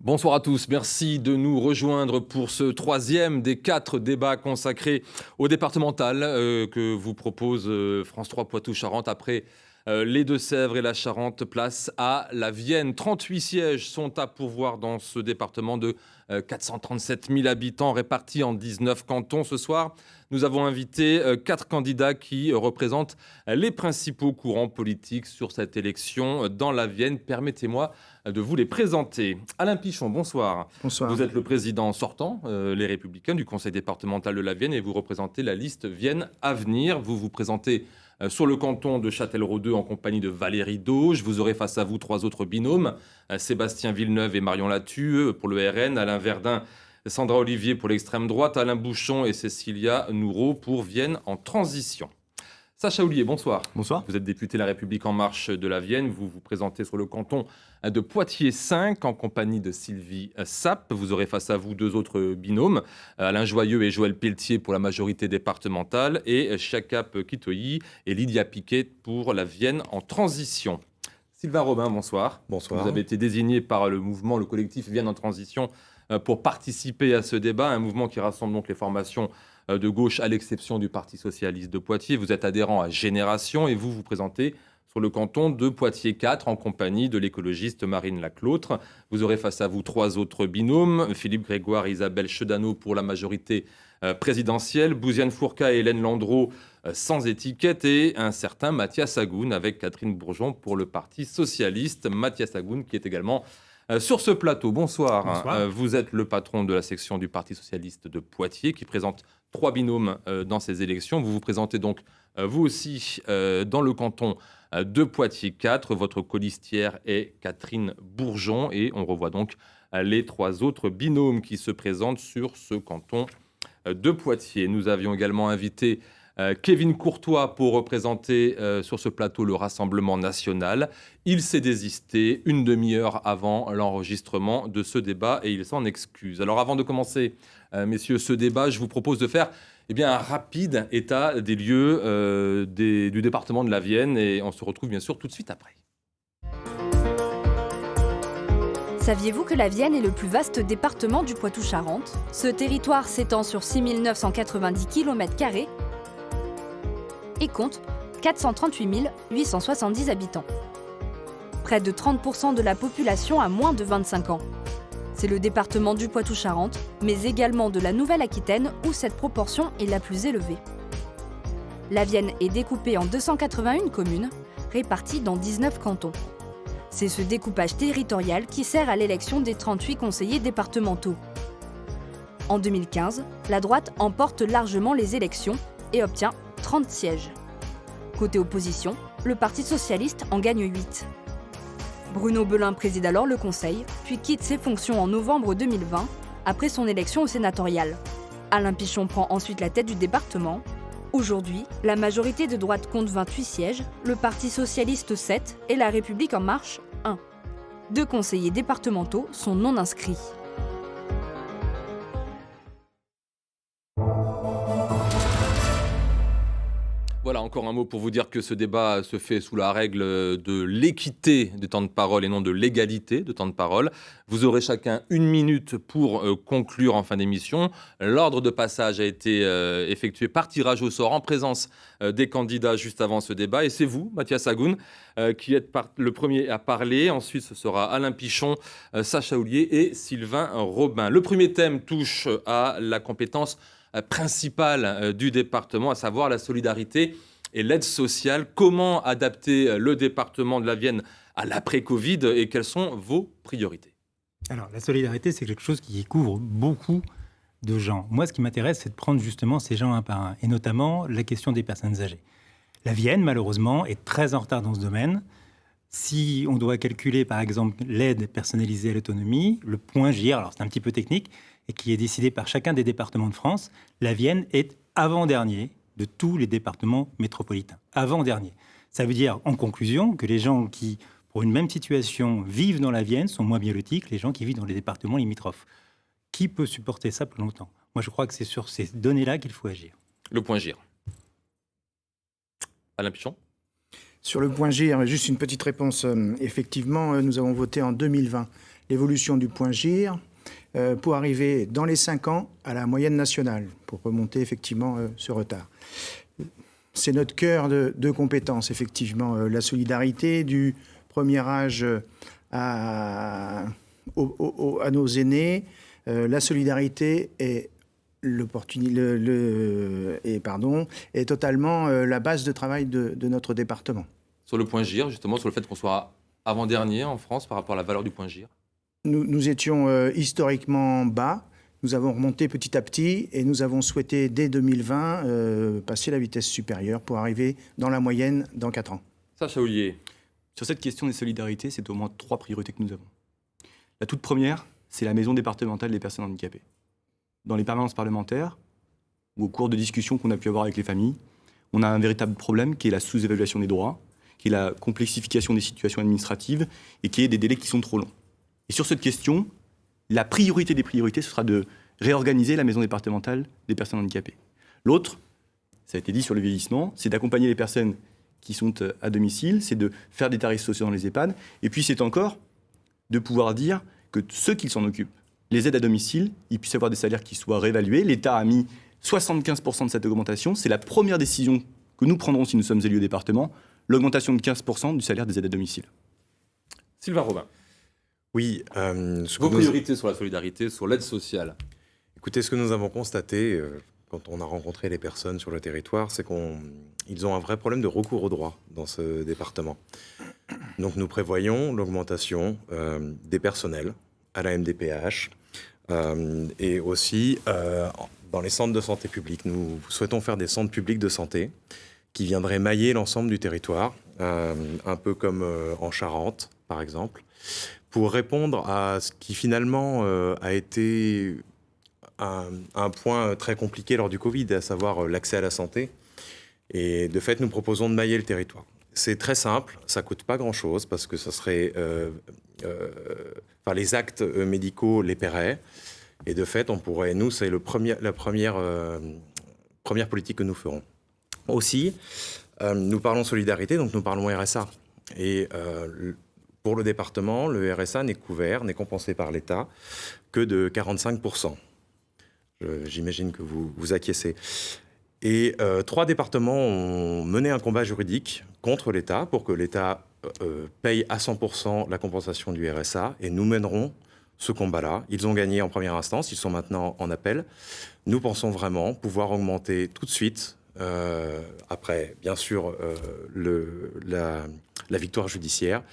Bonsoir à tous, merci de nous rejoindre pour ce troisième des 4 débats consacrés au départemental que vous propose France 3 Poitou-Charentes après les Deux-Sèvres et la Charente, place à la Vienne. 38 sièges sont à pourvoir dans ce département de 437 000 habitants répartis en 19 cantons. Ce soir, nous avons invité 4 candidats qui représentent les principaux courants politiques sur cette élection dans la Vienne. Permettez-moi de vous les présenter. Alain Pichon, bonsoir. Bonsoir. Vous êtes le président sortant, les Républicains, du conseil départemental de la Vienne et vous représentez la liste Vienne Avenir. Vous vous présentez sur le canton de Châtellerault 2 en compagnie de Valérie Dauge. Vous aurez face à vous 3 autres binômes, Sébastien Villeneuve et Marion Latue pour le RN, Alain Verdun, Sandra Olivier pour l'extrême droite, Alain Bouchon et Cécilia Noureau pour Vienne en transition. Sacha Houlier, bonsoir. Bonsoir. Vous êtes député La République En Marche de la Vienne. Vous vous présentez sur le canton de Poitiers 5 en compagnie de Sylvie Sapp. Vous aurez face à vous 2 autres binômes, Alain Joyeux et Joël Pelletier pour la majorité départementale et Chakap Kitoyi et Lydia Piquet pour la Vienne en transition. Sylvain Robin, bonsoir. Bonsoir. Vous avez été désigné par le mouvement, le collectif Vienne en transition pour participer à ce débat, un mouvement qui rassemble donc les formations de gauche à l'exception du Parti socialiste de Poitiers. Vous êtes adhérent à Génération et vous vous présentez sur le canton de Poitiers 4 en compagnie de l'écologiste Marine Laclôtre. Vous aurez face à vous 3 autres binômes, Philippe Grégoire et Isabelle Chedaneau pour la majorité présidentielle, Bouziane Fourca et Hélène Landreau sans étiquette et un certain Mathias Agoun avec Catherine Bourgeon pour le Parti socialiste. Mathias Agoun qui est également sur ce plateau. Bonsoir. Bonsoir. Vous êtes le patron de la section du Parti socialiste de Poitiers qui présente 3 binômes dans ces élections. Vous vous présentez donc vous aussi dans le canton de Poitiers 4. Votre colistière est Catherine Bourgeon et on revoit donc les 3 autres binômes qui se présentent sur ce canton de Poitiers. Nous avions également invité Kevin Courtois pour représenter sur ce plateau le Rassemblement national. Il s'est désisté une demi-heure avant l'enregistrement de ce débat et il s'en excuse. Alors avant de commencer, messieurs, ce débat, je vous propose de faire un rapide état des lieux du département de la Vienne et on se retrouve bien sûr tout de suite après. Saviez-vous que la Vienne est le plus vaste département du Poitou-Charentes ? Ce territoire s'étend sur 6 990 km² et compte 438 870 habitants. Près de 30% de la population a moins de 25 ans. C'est le département du Poitou-Charentes, mais également de la Nouvelle-Aquitaine où cette proportion est la plus élevée. La Vienne est découpée en 281 communes, réparties dans 19 cantons. C'est ce découpage territorial qui sert à l'élection des 38 conseillers départementaux. En 2015, la droite emporte largement les élections et obtient 30 sièges. Côté opposition, le Parti socialiste en gagne 8. Bruno Belin préside alors le Conseil, puis quitte ses fonctions en novembre 2020, après son élection au sénatorial. Alain Pichon prend ensuite la tête du département. Aujourd'hui, la majorité de droite compte 28 sièges, le Parti socialiste 7 et la République En Marche 1. 2 conseillers départementaux sont non inscrits. Voilà, encore un mot pour vous dire que ce débat se fait sous la règle de l'équité de temps de parole et non de l'égalité de temps de parole. Vous aurez chacun 1 minute pour conclure en fin d'émission. L'ordre de passage a été effectué par tirage au sort en présence des candidats juste avant ce débat. Et c'est vous, Mathias Agoun, qui êtes le premier à parler. Ensuite, ce sera Alain Pichon, Sacha Houlier et Sylvain Robin. Le premier thème touche à la compétence principale du département, à savoir la solidarité et l'aide sociale. Comment adapter le département de la Vienne à l'après-Covid et quelles sont vos priorités ? Alors, la solidarité, c'est quelque chose qui couvre beaucoup de gens. Moi, ce qui m'intéresse, c'est de prendre justement ces gens un par un, et notamment la question des personnes âgées. La Vienne, malheureusement, est très en retard dans ce domaine. Si on doit calculer, par exemple, l'aide personnalisée à l'autonomie, le point GIR, alors c'est un petit peu technique, et qui est décidé par chacun des départements de France, la Vienne est avant-dernier de tous les départements métropolitains. Avant-dernier. Ça veut dire, en conclusion, que les gens qui, pour une même situation, vivent dans la Vienne sont moins bien lotis que les gens qui vivent dans les départements limitrophes. Qui peut supporter ça plus longtemps ? Moi, je crois que c'est sur ces données-là qu'il faut agir. Le point GIR. Alain Pichon ? Sur le point G, juste une petite réponse. Effectivement, nous avons voté en 2020 l'évolution du point GIR pour arriver dans les 5 ans à la moyenne nationale, pour remonter effectivement ce retard. C'est notre cœur de compétences, effectivement, la solidarité du premier âge à nos aînés, la solidarité est totalement la base de travail de notre département. Sur le point GIR, justement, sur le fait qu'on soit avant-dernier en France par rapport à la valeur du point GIR. Nous étions historiquement bas, nous avons remonté petit à petit et nous avons souhaité dès 2020 passer la vitesse supérieure pour arriver dans la moyenne dans 4 ans. Sacha Houlié. Sur cette question des solidarités, c'est au moins 3 priorités que nous avons. La toute première, c'est la maison départementale des personnes handicapées. Dans les permanences parlementaires, ou au cours de discussions qu'on a pu avoir avec les familles, on a un véritable problème qui est la sous-évaluation des droits, qui est la complexification des situations administratives et qui est des délais qui sont trop longs. Et sur cette question, la priorité des priorités, ce sera de réorganiser la maison départementale des personnes handicapées. L'autre, ça a été dit sur le vieillissement, c'est d'accompagner les personnes qui sont à domicile, c'est de faire des tarifs sociaux dans les EHPAD, et puis c'est encore de pouvoir dire que ceux qui s'en occupent, les aides à domicile, ils puissent avoir des salaires qui soient réévalués. L'État a mis 75% de cette augmentation. C'est la première décision que nous prendrons si nous sommes élus au département, l'augmentation de 15% du salaire des aides à domicile. Sylvain Robin. Oui. Vos priorités sur la solidarité, sur l'aide sociale. Écoutez, ce que nous avons constaté quand on a rencontré les personnes sur le territoire, c'est qu'ils ont un vrai problème de recours aux droits dans ce département. Donc nous prévoyons l'augmentation des personnels à la MDPH et aussi dans les centres de santé publique. Nous souhaitons faire des centres publics de santé qui viendraient mailler l'ensemble du territoire, un peu comme en Charente, par exemple, pour répondre à ce qui finalement a été un point très compliqué lors du Covid, à savoir l'accès à la santé. Et de fait, nous proposons de mailler le territoire. C'est très simple, ça ne coûte pas grand-chose parce que ça serait... les actes médicaux les paieraient. Et de fait, on pourrait... Nous, c'est la première politique que nous ferons. Aussi, nous parlons solidarité, donc nous parlons RSA. Et pour le département, le RSA n'est compensé par l'État que de 45%. J'imagine que vous acquiescez. Et 3 départements ont mené un combat juridique contre l'État pour que l'État paye à 100% la compensation du RSA. Et nous mènerons ce combat-là. Ils ont gagné en première instance, ils sont maintenant en appel. Nous pensons vraiment pouvoir augmenter tout de suite, après bien sûr la victoire judiciaire,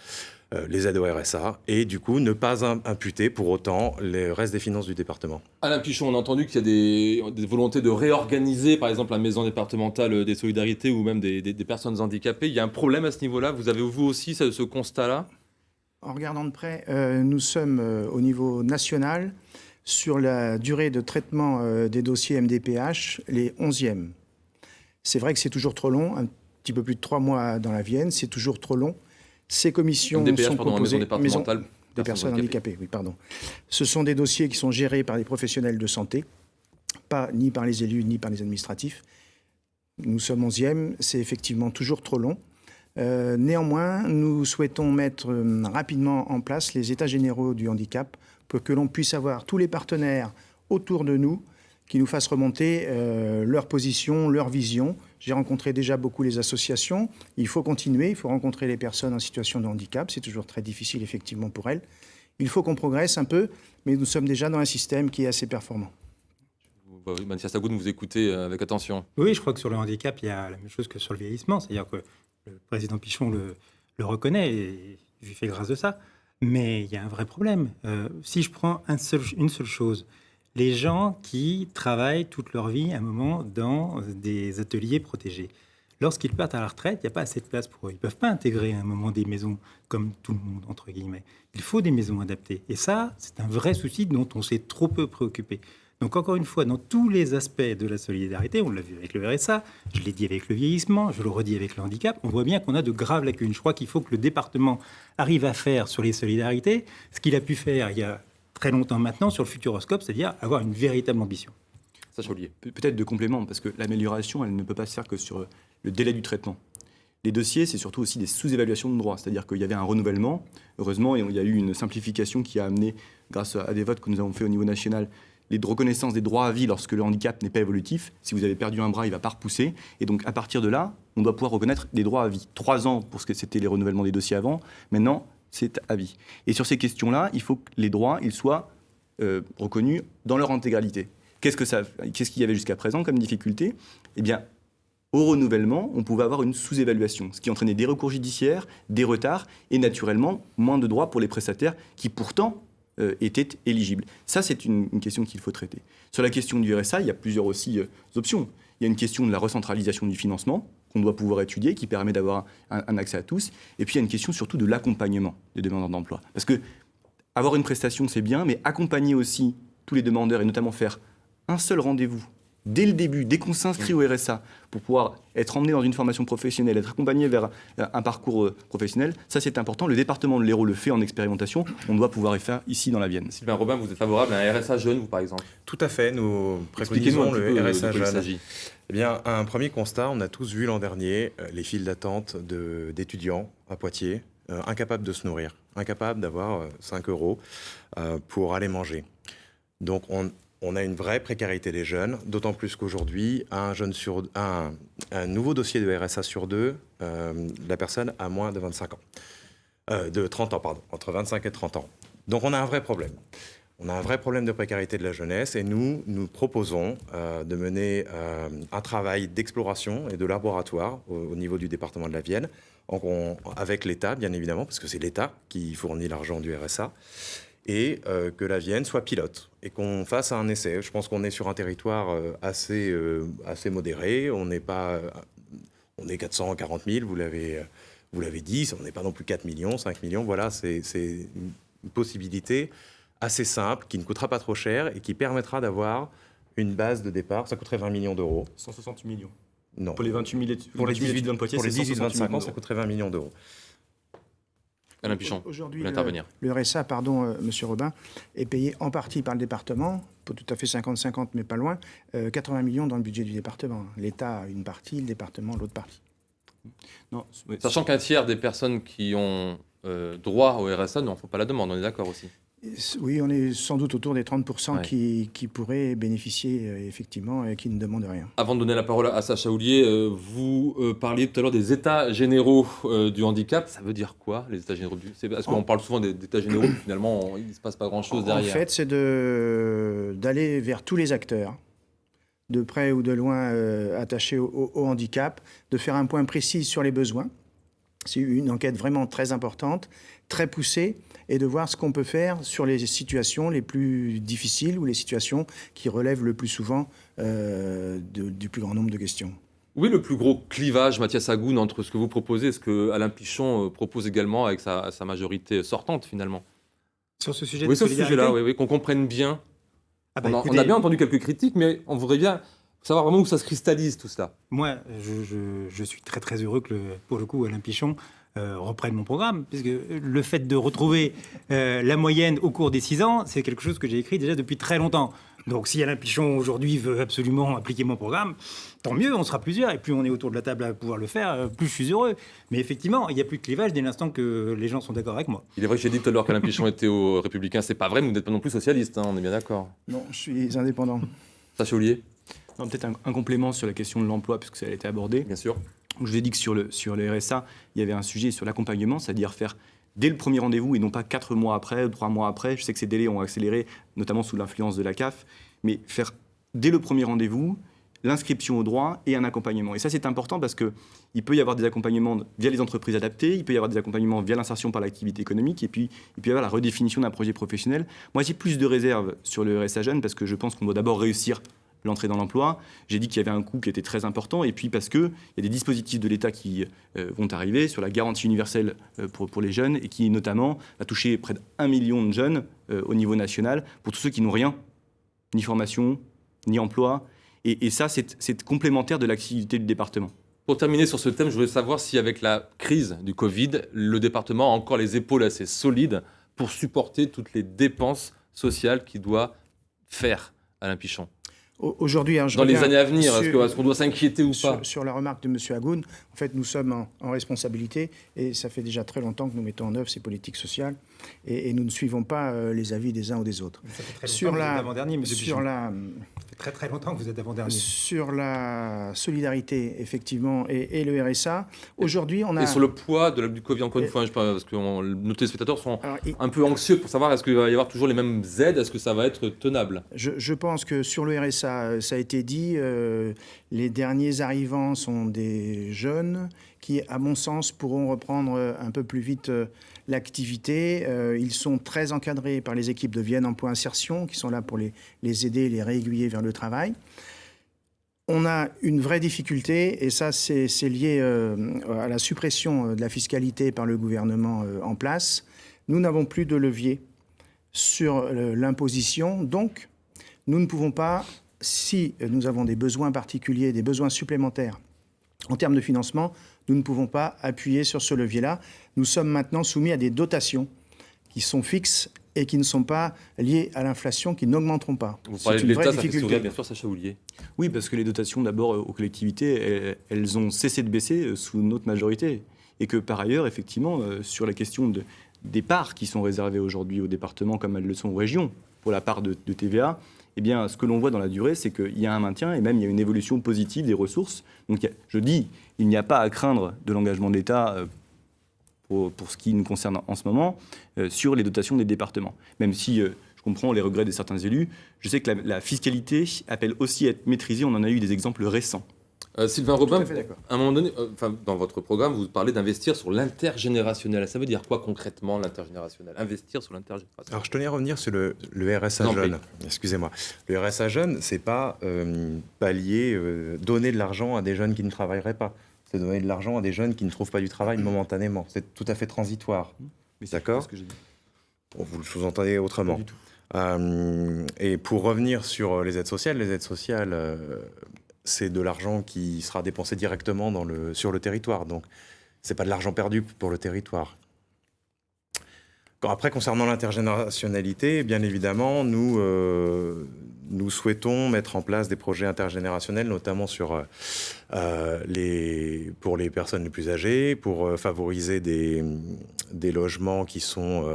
les aides au RSA, et du coup ne pas imputer pour autant le reste des finances du département. Alain Pichon, on a entendu qu'il y a des volontés de réorganiser, par exemple, la maison départementale des solidarités ou même des personnes handicapées. Il y a un problème à ce niveau-là. Vous avez vous aussi ce constat-là ? En regardant de près, nous sommes au niveau national sur la durée de traitement des dossiers MDPH, les 11e. C'est vrai que c'est toujours trop long, un petit peu plus de 3 mois dans la Vienne, c'est toujours trop long. Ces commissions MDPH, sont composées... Maison départementale des personnes handicapées, oui, pardon. Ce sont des dossiers qui sont gérés par des professionnels de santé, ni par les élus, ni par les administratifs. Nous sommes 11e, c'est effectivement toujours trop long. Néanmoins, nous souhaitons mettre rapidement en place les états généraux du handicap pour que l'on puisse avoir tous les partenaires autour de nous qui nous fassent remonter leur position, leur vision. J'ai rencontré déjà beaucoup les associations. Il faut continuer, il faut rencontrer les personnes en situation de handicap. C'est toujours très difficile, effectivement, pour elles. Il faut qu'on progresse un peu, mais nous sommes déjà dans un système qui est assez performant. Mathias Agoun, vous écoutez avec attention. Oui, je crois que sur le handicap, il y a la même chose que sur le vieillissement. C'est-à-dire que le président Pichon le reconnaît et je lui fais grâce de ça. Mais il y a un vrai problème. Si je prends une seule chose, les gens qui travaillent toute leur vie, à un moment, dans des ateliers protégés, lorsqu'ils partent à la retraite, il n'y a pas assez de place pour eux. Ils ne peuvent pas intégrer à un moment des maisons comme tout le monde, entre guillemets. Il faut des maisons adaptées. Et ça, c'est un vrai souci dont on s'est trop peu préoccupé. Donc, encore une fois, dans tous les aspects de la solidarité, on l'a vu avec le RSA, je l'ai dit avec le vieillissement, je le redis avec le handicap, on voit bien qu'on a de graves lacunes. Je crois qu'il faut que le département arrive à faire sur les solidarités ce qu'il a pu faire il y a très longtemps maintenant sur le Futuroscope, c'est-à-dire avoir une véritable ambition. Sacha Houlié. Peut-être de complément, parce que l'amélioration, elle ne peut pas se faire que sur le délai du traitement. Les dossiers, c'est surtout aussi des sous-évaluations de droits. C'est-à-dire qu'il y avait un renouvellement. Heureusement, il y a eu une simplification qui a amené, grâce à des votes que nous avons fait au niveau national, les reconnaissances des droits à vie lorsque le handicap n'est pas évolutif. Si vous avez perdu un bras, il ne va pas repousser. Et donc, à partir de là, on doit pouvoir reconnaître des droits à vie. 3 ans pour ce que c'était les renouvellements des dossiers avant. Maintenant, c'est à vie. Et sur ces questions-là, il faut que les droits ils soient reconnus dans leur intégralité. Qu'est-ce qu'il y avait jusqu'à présent comme difficulté ? Eh bien, au renouvellement, on pouvait avoir une sous-évaluation, ce qui entraînait des recours judiciaires, des retards et naturellement moins de droits pour les prestataires qui pourtant étaient éligibles. Ça, c'est une question qu'il faut traiter. Sur la question du RSA, il y a plusieurs aussi options. Il y a une question de la recentralisation du financement qu'on doit pouvoir étudier, qui permet d'avoir un accès à tous. Et puis, il y a une question surtout de l'accompagnement des demandeurs d'emploi. Parce que avoir une prestation, c'est bien, mais accompagner aussi tous les demandeurs et notamment faire un seul rendez-vous dès le début, dès qu'on s'inscrit au RSA, pour pouvoir être emmené dans une formation professionnelle, être accompagné vers un parcours professionnel, ça c'est important. Le département de l'Hérault le fait en expérimentation, on doit pouvoir y faire ici dans la Vienne. Sylvain Robin, vous êtes favorable à un RSA jeune, vous par exemple ? Tout à fait, nous Expliquez-nous préconisons le RSA de quoi il jeune. s'agit. Eh bien, un premier constat, on a tous vu l'an dernier les files d'attente d'étudiants à Poitiers, incapables de se nourrir, incapables d'avoir 5 € pour aller manger. Donc on a une vraie précarité des jeunes, d'autant plus qu'aujourd'hui, un nouveau dossier de RSA sur 2, la personne a moins de 25 ans. De 30 ans, pardon, entre 25 et 30 ans. Donc on a un vrai problème. On a un vrai problème de précarité de la jeunesse et nous proposons de mener un travail d'exploration et de laboratoire au niveau du département de la Vienne, avec l'État, bien évidemment, parce que c'est l'État qui fournit l'argent du RSA, et que la Vienne soit pilote et qu'on fasse un essai. Je pense qu'on est sur un territoire assez modéré. On est 440 000, vous l'avez dit. On n'est pas non plus 4 millions, 5 millions. Voilà, c'est une possibilité assez simple, qui ne coûtera pas trop cher et qui permettra d'avoir une base de départ. Ça coûterait 20 millions d'euros. 168 millions. Non. Pour les 28 000 de Poitiers, pour les c'est 18-25 ans, ça coûterait 20 millions d'euros. Alain Pichon, aujourd'hui, vous intervenir. Le RSA, Monsieur Robin, est payé en partie par le département, pas tout à fait 50-50, mais pas loin, 80 millions dans le budget du département. L'État a une partie, le département l'autre partie. Non, oui. Sachant qu'un tiers des personnes qui ont droit au RSA n'en font pas la demande, on est d'accord aussi. Oui, on est sans doute autour des 30% Ouais. qui pourraient bénéficier, effectivement, et qui ne demandent rien. Avant de donner la parole à Sacha Houlier, vous parliez tout à l'heure des états généraux du handicap. Ça veut dire quoi, les états généraux Parce qu'on parle souvent des états généraux, mais finalement, il ne se passe pas grand-chose derrière. En fait, c'est d'aller vers tous les acteurs, de près ou de loin attachés au handicap, de faire un point précis sur les besoins. C'est une enquête vraiment très importante, très poussée, et de voir ce qu'on peut faire sur les situations les plus difficiles ou les situations qui relèvent le plus souvent du plus grand nombre de questions. Oui, le plus gros clivage, Mathias Agoun, entre ce que vous proposez et ce que Alain Pichon propose également avec sa majorité sortante, finalement. Sur ce sujet Oui, de sur ce solidarité, sujet-là, oui, qu'on comprenne bien. Ah bah, on écoutez, a bien entendu quelques critiques, mais on voudrait bien savoir vraiment où ça se cristallise, tout ça. Moi, je suis très très heureux que, pour le coup, Alain Pichon reprenne mon programme, puisque le fait de retrouver la moyenne au cours des 6 ans, c'est quelque chose que j'ai écrit déjà depuis très longtemps. Donc si Alain Pichon, aujourd'hui, veut absolument appliquer mon programme, tant mieux, on sera plusieurs, et plus on est autour de la table à pouvoir le faire, plus je suis heureux. Mais effectivement, il n'y a plus de clivage dès l'instant que les gens sont d'accord avec moi. Il est vrai que j'ai dit tout à l'heure qu'Alain Pichon était aux Républicains. C'est pas vrai, mais vous n'êtes pas non plus socialiste, hein, on est bien d'accord. Non, je suis indépendant. Sacha Houlier, Non, peut-être un complément sur la question de l'emploi, puisque ça a été abordé. bien sûr. Je vous ai dit que sur le RSA, il y avait un sujet sur l'accompagnement, c'est-à-dire faire dès le premier rendez-vous et non pas 4 mois après, 3 mois après. Je sais que ces délais ont accéléré, notamment sous l'influence de la CAF, mais faire dès le premier rendez-vous l'inscription au droit et un accompagnement. Et ça, c'est important parce qu'il peut y avoir des accompagnements via les entreprises adaptées, il peut y avoir des accompagnements via l'insertion par l'activité économique, et puis il peut y avoir la redéfinition d'un projet professionnel. Moi, j'ai plus de réserves sur le RSA jeune parce que je pense qu'on doit d'abord réussir l'entrée dans l'emploi. J'ai dit qu'il y avait un coût qui était très important, et puis parce qu'il y a des dispositifs de l'État qui vont arriver sur la garantie universelle pour les jeunes, et qui notamment va toucher près d'1 million de jeunes au niveau national, pour tous ceux qui n'ont rien, ni formation, ni emploi. Et ça, c'est complémentaire de l'activité du département. Pour terminer sur ce thème, je voulais savoir si avec la crise du Covid, le département a encore les épaules assez solides pour supporter toutes les dépenses sociales qu'il doit faire, Alain Pichon. Aujourd'hui, hein, Dans les années à venir, est-ce qu'on doit s'inquiéter ou pas? Sur la remarque de M. Hagoun, en fait, nous sommes en responsabilité et ça fait déjà très longtemps que nous mettons en œuvre ces politiques sociales et nous ne suivons pas les avis des uns ou des autres. Ça fait très longtemps que vous êtes avant-dernier, M. Pichon. Ça fait très très longtemps que vous êtes avant-dernier. Sur la solidarité, effectivement, et le RSA, aujourd'hui, on a... Et sur le poids du Covid, encore une fois, je sais pas, parce que nos téléspectateurs sont un peu anxieux pour savoir est-ce qu'il va y avoir toujours les mêmes aides, est-ce que ça va être tenable? Je pense que sur le RSA, ça a été dit, les derniers arrivants sont des jeunes qui, à mon sens, pourront reprendre un peu plus vite l'activité. Ils sont très encadrés par les équipes de Vienne Emploi Insertion, qui sont là pour les aider, les réaiguiller vers le travail. On a une vraie difficulté, et ça c'est lié à la suppression de la fiscalité par le gouvernement en place. Nous n'avons plus de levier sur l'imposition, donc nous ne pouvons pas, si nous avons des besoins particuliers, des besoins supplémentaires en termes de financement, nous ne pouvons pas appuyer sur ce levier-là. Nous sommes maintenant soumis à des dotations qui sont fixes et qui ne sont pas liées à l'inflation, qui n'augmenteront pas. Vous parlez de l'État, ça fait sourire, bien sûr, Sacha Houlié. Oui, parce que les dotations, d'abord, aux collectivités, elles ont cessé de baisser sous notre majorité. Et que, par ailleurs, effectivement, sur la question des parts qui sont réservées aujourd'hui aux départements, comme elles le sont aux régions, pour la part de TVA, eh bien, ce que l'on voit dans la durée, c'est qu'il y a un maintien et même il y a une évolution positive des ressources. Donc, je dis, il n'y a pas à craindre de l'engagement de l'État pour ce qui nous concerne en ce moment sur les dotations des départements. Même si je comprends les regrets de certains élus, je sais que la fiscalité appelle aussi à être maîtrisée. On en a eu des exemples récents. Sylvain Robin, à un moment donné, dans votre programme, vous parlez d'investir sur l'intergénérationnel. Ça veut dire quoi concrètement l'intergénérationnel? Investir sur l'intergénérationnel. Alors je tenais à revenir sur le RSA jeune. Excusez-moi. Le RSA jeune, c'est pas pallier, donner de l'argent à des jeunes qui ne travailleraient pas. C'est donner de l'argent à des jeunes qui ne trouvent pas du travail momentanément. C'est tout à fait transitoire. D'accord ? Bon, vous le sous-entendez autrement. Pas du tout. Et pour revenir sur les aides sociales, c'est de l'argent qui sera dépensé directement sur le territoire. Donc, ce n'est pas de l'argent perdu pour le territoire. Après, concernant l'intergénérationnalité, bien évidemment, nous souhaitons mettre en place des projets intergénérationnels, notamment pour les personnes les plus âgées, pour favoriser des logements qui sont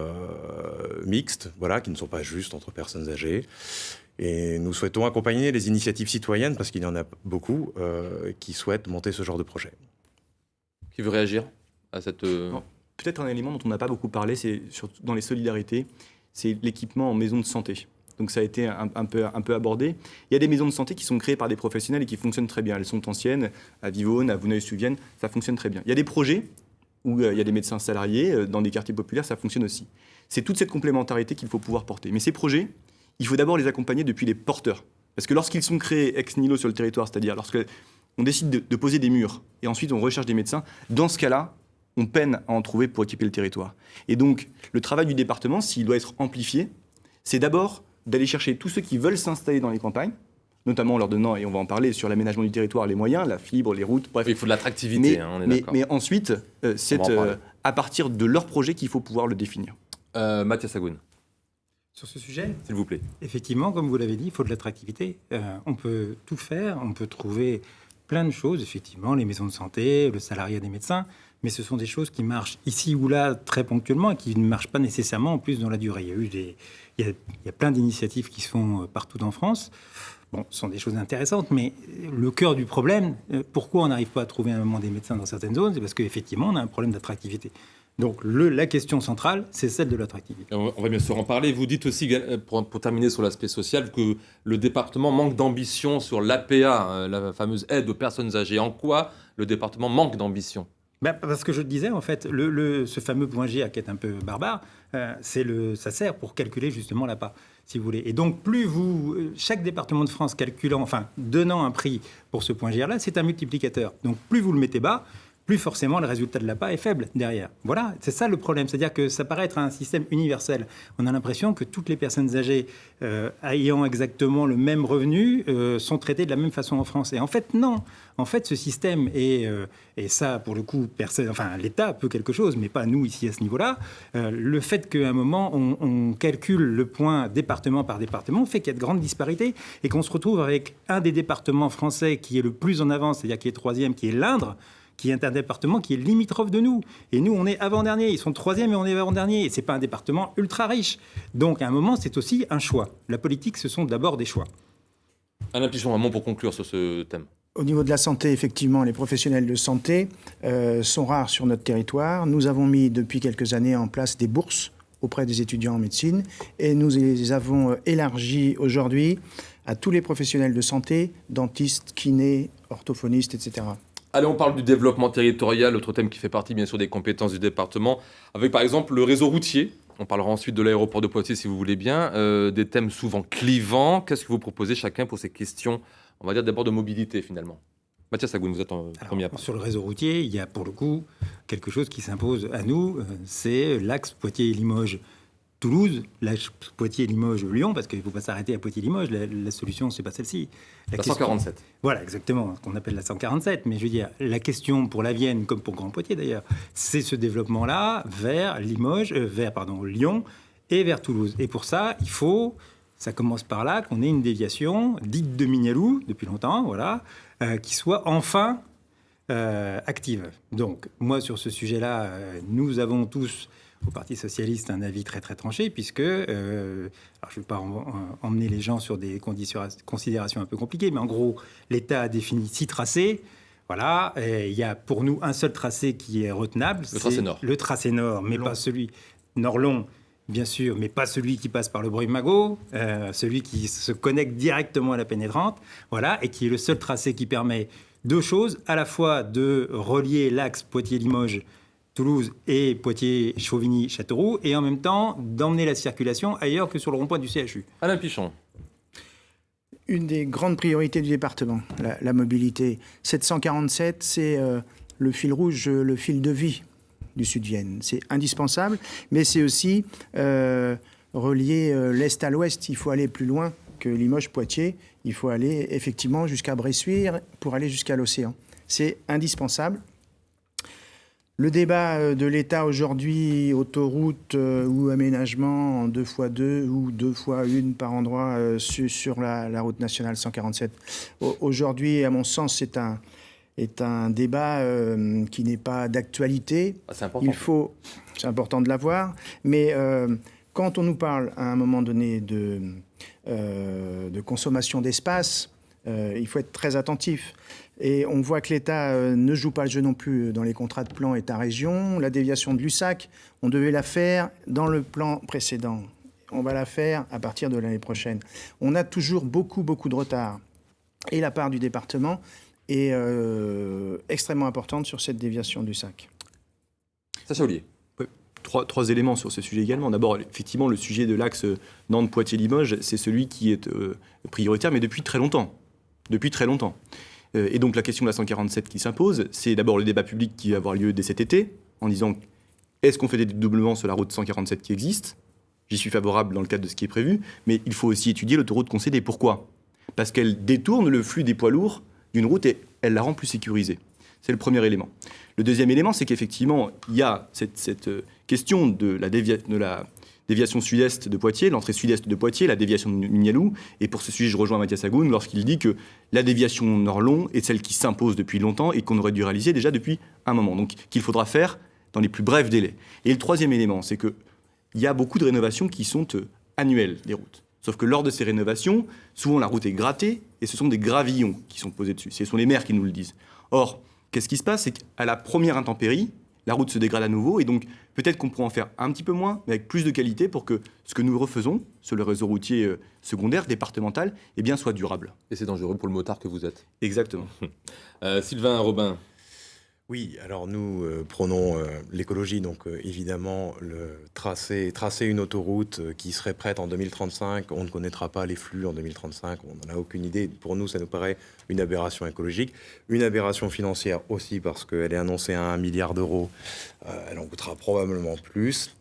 mixtes, voilà, qui ne sont pas juste entre personnes âgées. Et nous souhaitons accompagner les initiatives citoyennes, parce qu'il y en a beaucoup, qui souhaitent monter ce genre de projet. Qui veut réagir à cette... Peut-être un élément dont on n'a pas beaucoup parlé, c'est surtout dans les solidarités, c'est l'équipement en maison de santé. Donc ça a été un peu abordé. Il y a des maisons de santé qui sont créées par des professionnels et qui fonctionnent très bien. Elles sont anciennes, à Vivonne, à Vouneuil-sur-Vienne, ça fonctionne très bien. Il y a des projets où il y a des médecins salariés, dans des quartiers populaires, ça fonctionne aussi. C'est toute cette complémentarité qu'il faut pouvoir porter. Mais ces projets, il faut d'abord les accompagner depuis les porteurs. Parce que lorsqu'ils sont créés ex nihilo sur le territoire, c'est-à-dire lorsqu'on décide de poser des murs et ensuite on recherche des médecins, dans ce cas-là, on peine à en trouver pour équiper le territoire. Et donc, le travail du département, s'il doit être amplifié, c'est d'abord d'aller chercher tous ceux qui veulent s'installer dans les campagnes, notamment en leur donnant, et on va en parler, sur l'aménagement du territoire, les moyens, la fibre, les routes, bref. Il faut de l'attractivité, on est d'accord. Mais ensuite, c'est à partir de leur projet qu'il faut pouvoir le définir. Mathias Hagoun. Sur ce sujet, s'il vous plaît. Effectivement, comme vous l'avez dit, il faut de l'attractivité. On peut tout faire, on peut trouver plein de choses, effectivement, les maisons de santé, le salariat des médecins, mais ce sont des choses qui marchent ici ou là très ponctuellement et qui ne marchent pas nécessairement en plus dans la durée. Il y a plein d'initiatives qui se font partout en France. Bon, ce sont des choses intéressantes, mais le cœur du problème, pourquoi on n'arrive pas à trouver un moment des médecins dans certaines zones, c'est parce qu'effectivement, on a un problème d'attractivité. Donc la question centrale, c'est celle de l'attractivité. On va bien sûr en parler. Vous dites aussi, pour terminer sur l'aspect social, que le département manque d'ambition sur l'APA, la fameuse aide aux personnes âgées. En quoi le département manque d'ambition ? Parce que je le disais, en fait, ce fameux point GA qui est un peu barbare, ça sert pour calculer justement l'APA, si vous voulez. Et donc, chaque département de France donnant un prix pour ce point GA-là, c'est un multiplicateur. Donc, plus vous le mettez bas, plus forcément le résultat de l'APA est faible derrière. Voilà, c'est ça le problème. C'est-à-dire que ça paraît être un système universel. On a l'impression que toutes les personnes âgées ayant exactement le même revenu sont traitées de la même façon en France. Et en fait, non. En fait, ce système et ça, pour le coup, l'État peut quelque chose, mais pas nous ici à ce niveau-là. Le fait qu'à un moment, on calcule le point département par département fait qu'il y a de grandes disparités et qu'on se retrouve avec un des départements français qui est le plus en avance, c'est-à-dire qui est troisième, qui est l'Indre, qui est un département qui est limitrophe de nous. Et nous, on est avant-dernier. Ils sont troisième et on est avant-dernier. Et ce n'est pas un département ultra riche. Donc, à un moment, c'est aussi un choix. La politique, ce sont d'abord des choix. Alain Pichon, un mot pour conclure sur ce thème. Au niveau de la santé, effectivement, les professionnels de santé sont rares sur notre territoire. Nous avons mis depuis quelques années en place des bourses auprès des étudiants en médecine et nous les avons élargies aujourd'hui à tous les professionnels de santé, dentistes, kinés, orthophonistes, etc. Allez, on parle du développement territorial, autre thème qui fait partie bien sûr des compétences du département, avec par exemple le réseau routier. On parlera ensuite de l'aéroport de Poitiers si vous voulez bien, des thèmes souvent clivants. Qu'est-ce que vous proposez chacun pour ces questions, on va dire d'abord de mobilité finalement? Mathias Agoun, vous êtes en première part. Sur le réseau routier, il y a pour le coup quelque chose qui s'impose à nous, c'est l'axe Poitiers-Limoges. Toulouse, Poitiers-Limoges-Lyon, parce qu'il ne faut pas s'arrêter à Poitiers-Limoges, la solution, ce n'est pas celle-ci. La 147. Voilà, exactement, ce qu'on appelle la 147. Mais je veux dire, la question pour la Vienne, comme pour Grand Poitiers d'ailleurs, c'est ce développement-là vers Lyon et vers Toulouse. Et pour ça, il faut, ça commence par là, qu'on ait une déviation dite de Mignaloux, depuis longtemps, voilà, qui soit enfin active. Donc, moi, sur ce sujet-là, nous avons tous au Parti socialiste un avis très très tranché, puisque, alors je ne vais pas emmener les gens sur des considérations un peu compliquées, mais en gros, l'État a défini 6 tracés. Voilà, il y a pour nous un seul tracé qui est retenable. Le tracé nord. Le tracé nord, mais pas celui nord-long, bien sûr, mais pas celui qui passe par le Bruy-Magot, celui qui se connecte directement à la pénétrante, voilà, et qui est le seul tracé qui permet 2 choses, à la fois de relier l'axe Poitiers-Limoges, Toulouse et Poitiers-Chauvigny-Châteauroux, et en même temps d'emmener la circulation ailleurs que sur le rond-point du CHU. Alain Pichon. Une des grandes priorités du département, la mobilité. 747, c'est le fil rouge, le fil de vie du Sud-Vienne. C'est indispensable, mais c'est aussi relier l'Est à l'Ouest. Il faut aller plus loin que Limoges-Poitiers. Il faut aller effectivement jusqu'à Bressuire pour aller jusqu'à l'océan. C'est indispensable. Le débat de l'État aujourd'hui, autoroute ou aménagement en 2x2 ou 2x1 par endroit sur la route nationale 147. Aujourd'hui, à mon sens, est un débat qui n'est pas d'actualité. C'est important. C'est important de l'avoir, mais quand on nous parle à un moment donné de consommation d'espace, il faut être très attentif. Et on voit que l'État ne joue pas le jeu non plus dans les contrats de plan État-région. La déviation de l'USAC, on devait la faire dans le plan précédent. On va la faire à partir de l'année prochaine. On a toujours beaucoup de retard. Et la part du département est extrêmement importante sur cette déviation de l'USAC. Sacha Ollier. Trois éléments sur ce sujet également. D'abord, effectivement, le sujet de l'axe Nantes-Poitiers-Limoges, c'est celui qui est prioritaire, mais depuis très longtemps. Et donc la question de la 147 qui s'impose, c'est d'abord le débat public qui va avoir lieu dès cet été, en disant est-ce qu'on fait des dédoublements sur la route 147 qui existe? J'y suis favorable dans le cadre de ce qui est prévu, mais il faut aussi étudier l'autoroute concédée. Pourquoi? Parce qu'elle détourne le flux des poids lourds d'une route et elle la rend plus sécurisée. C'est le premier élément. Le deuxième élément, c'est qu'effectivement, il y a cette question de la déviation sud-est de Poitiers, l'entrée sud-est de Poitiers, la déviation de Mignaloux. Et pour ce sujet, je rejoins Mathias Agoun lorsqu'il dit que la déviation nord-long est celle qui s'impose depuis longtemps et qu'on aurait dû réaliser déjà depuis un moment. Donc qu'il faudra faire dans les plus brefs délais. Et le troisième élément, c'est qu'il y a beaucoup de rénovations qui sont annuelles des routes. Sauf que lors de ces rénovations, souvent la route est grattée et ce sont des gravillons qui sont posés dessus. Ce sont les maires qui nous le disent. Or, qu'est-ce qui se passe? C'est qu'à la première intempérie, la route se dégrade à nouveau et donc peut-être qu'on pourrait en faire un petit peu moins, mais avec plus de qualité pour que ce que nous refaisons sur le réseau routier secondaire, départemental, eh bien, soit durable. Et c'est dangereux pour le motard que vous êtes. Exactement. Sylvain Robin. Oui, alors nous prenons l'écologie, donc évidemment tracer une autoroute qui serait prête en 2035, on ne connaîtra pas les flux en 2035, on n'en a aucune idée. Pour nous, ça nous paraît une aberration écologique, une aberration financière aussi parce qu'elle est annoncée à 1 milliard d'euros, elle en coûtera probablement plus.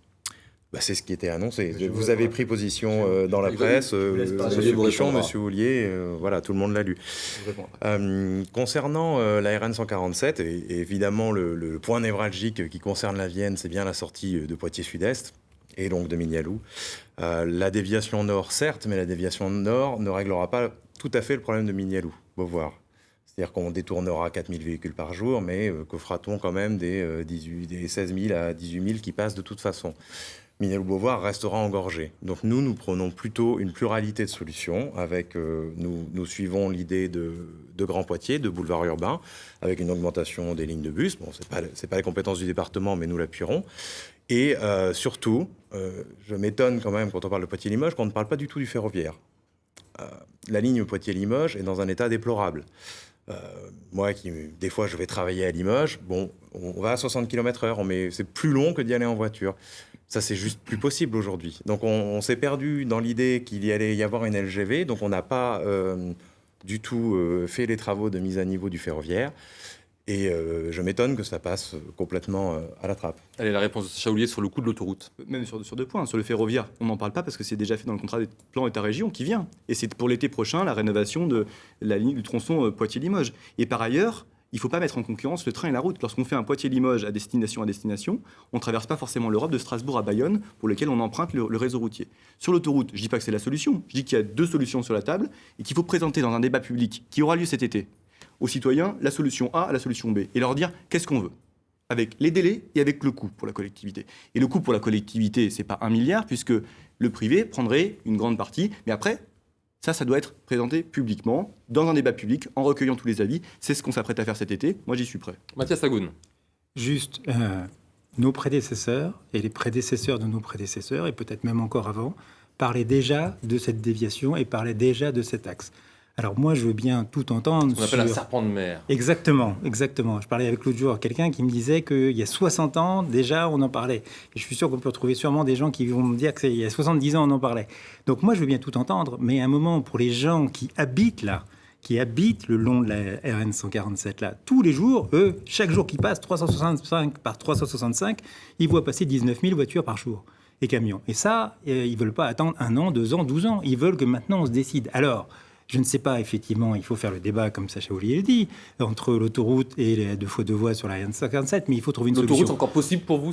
C'est ce qui était annoncé. Vous avez pris position dans la presse, M. Pichon, M. Houllier, voilà, tout le monde l'a lu. Concernant la RN 147, et évidemment le point névralgique qui concerne la Vienne, c'est bien la sortie de Poitiers Sud-Est et donc de Mignaloux. La déviation nord, certes, mais la déviation nord ne réglera pas tout à fait le problème de Mignaloux, Beauvoir. C'est-à-dire qu'on détournera 4000 véhicules par jour, mais que fera-t-on quand même des 16 000 à 18 000 qui passent de toute façon? Mignaloux-Beauvoir restera engorgé. Donc nous prenons plutôt une pluralité de solutions. Nous suivons l'idée de Grand Poitiers, de boulevard urbain, avec une augmentation des lignes de bus. Bon, c'est pas les compétences du département, mais nous l'appuierons. Et surtout, je m'étonne quand même, quand on parle de Poitiers-Limoges, qu'on ne parle pas du tout du ferroviaire. La ligne Poitiers-Limoges est dans un état déplorable. Moi, des fois, je vais travailler à Limoges. Bon, on va à 60 km/h, mais c'est plus long que d'y aller en voiture. Ça, c'est juste plus possible aujourd'hui. Donc, on s'est perdu dans l'idée qu'il y allait y avoir une LGV. Donc, on n'a pas du tout fait les travaux de mise à niveau du ferroviaire. Et je m'étonne que ça passe complètement à la trappe. Allez, la réponse de Sacha Houllier sur le coût de l'autoroute. Même sur 2 points. Sur le ferroviaire, on n'en parle pas parce que c'est déjà fait dans le contrat des plans État-région qui vient. Et c'est pour l'été prochain la rénovation de la ligne du tronçon Poitiers-Limoges. Et par ailleurs, il ne faut pas mettre en concurrence le train et la route. Lorsqu'on fait un Poitiers-Limoges à destination, on ne traverse pas forcément l'Europe de Strasbourg à Bayonne, pour lequel on emprunte le réseau routier. Sur l'autoroute, je ne dis pas que c'est la solution. Je dis qu'il y a 2 solutions sur la table et qu'il faut présenter dans un débat public qui aura lieu cet été aux citoyens la solution A, la solution B, et leur dire qu'est-ce qu'on veut, avec les délais et avec le coût pour la collectivité. Et le coût pour la collectivité, ce n'est pas 1 milliard, puisque le privé prendrait une grande partie, mais après, ça doit être présenté publiquement, dans un débat public, en recueillant tous les avis. C'est ce qu'on s'apprête à faire cet été. Moi, j'y suis prêt. Mathias Agoun. Juste, nos prédécesseurs et les prédécesseurs de nos prédécesseurs, et peut-être même encore avant, parlaient déjà de cette déviation et parlaient déjà de cet axe. Alors moi, je veux bien tout entendre. Ce qu'on appelle un serpent de mer. Exactement. Je parlais avec l'autre jour quelqu'un qui me disait qu'il y a 60 ans, déjà, on en parlait. Et je suis sûr qu'on peut retrouver sûrement des gens qui vont me dire qu'il y a 70 ans, on en parlait. Donc moi, je veux bien tout entendre, mais à un moment, pour les gens qui habitent là, qui habitent le long de la RN 147 là, tous les jours, eux, chaque jour qui passe, 365 par 365, ils voient passer 19 000 voitures par jour et camions. Et ça, ils ne veulent pas attendre 1 an, 2 ans, 12 ans. Ils veulent que maintenant, on se décide. Alors, je ne sais pas, effectivement, il faut faire le débat, comme Sacha Houllier le dit, entre l'autoroute et les 2x2 voies sur la RN147, mais il faut trouver une solution. L'autoroute, c'est encore possible pour vous?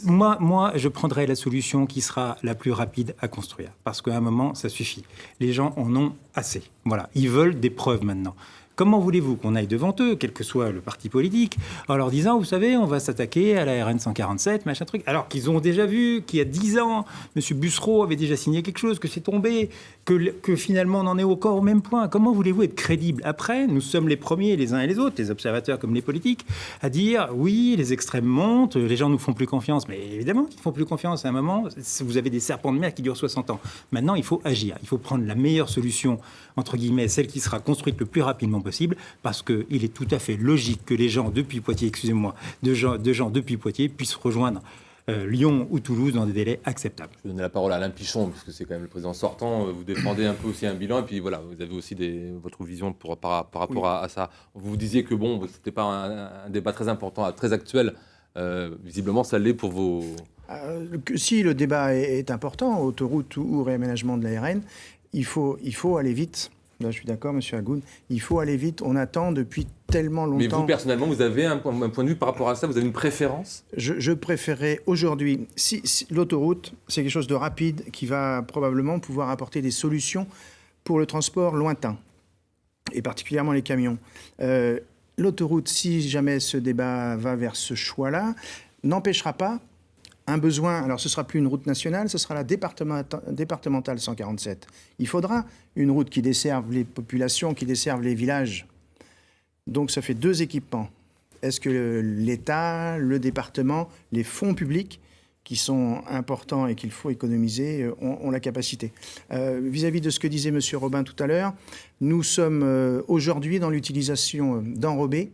Moi, je prendrais la solution qui sera la plus rapide à construire, parce qu'à un moment, ça suffit. Les gens en ont assez. Voilà, ils veulent des preuves maintenant. Comment voulez-vous qu'on aille devant eux, quel que soit le parti politique, en leur disant, vous savez, on va s'attaquer à la RN 147, machin truc, alors qu'ils ont déjà vu qu'il y a 10 ans, M. Bussereau avait déjà signé quelque chose, que c'est tombé, que finalement on en est encore au même point. Comment voulez-vous être crédible? Après, nous sommes les premiers, les uns et les autres, les observateurs comme les politiques, à dire, oui, les extrêmes montent, les gens nous font plus confiance. Mais évidemment qu'ils ne font plus confiance à un moment. Vous avez des serpents de mer qui durent 60 ans. Maintenant, il faut agir. Il faut prendre la meilleure solution, entre guillemets, celle qui sera construite le plus rapidement possible, parce qu'il est tout à fait logique que les gens depuis Poitiers, de gens depuis Poitiers puissent rejoindre Lyon ou Toulouse dans des délais acceptables. Je vais donner la parole à Alain Pichon, parce que c'est quand même le président sortant. Vous défendez un peu aussi un bilan, et puis voilà, vous avez aussi votre vision par rapport à ça. Vous disiez que bon, c'était pas un débat très important, très actuel. Visiblement, ça l'est pour vos... Si le débat est important, autoroute ou réaménagement de la RN, il faut aller vite. Là, je suis d'accord, M. Agoun. Il faut aller vite. On attend depuis tellement longtemps. Mais vous, personnellement, vous avez un point de vue par rapport à ça? Vous avez une préférence? Je préférerais aujourd'hui... Si l'autoroute, c'est quelque chose de rapide qui va probablement pouvoir apporter des solutions pour le transport lointain, et particulièrement les camions. L'autoroute, si jamais ce débat va vers ce choix-là, n'empêchera pas un besoin, alors ce ne sera plus une route nationale, ce sera la départementale 147. Il faudra une route qui desserve les populations, qui desserve les villages. Donc ça fait 2 équipements. Est-ce que l'État, le département, les fonds publics, qui sont importants et qu'il faut économiser, ont la capacité? Vis-à-vis de ce que disait M. Robin tout à l'heure, nous sommes aujourd'hui dans l'utilisation d'enrobés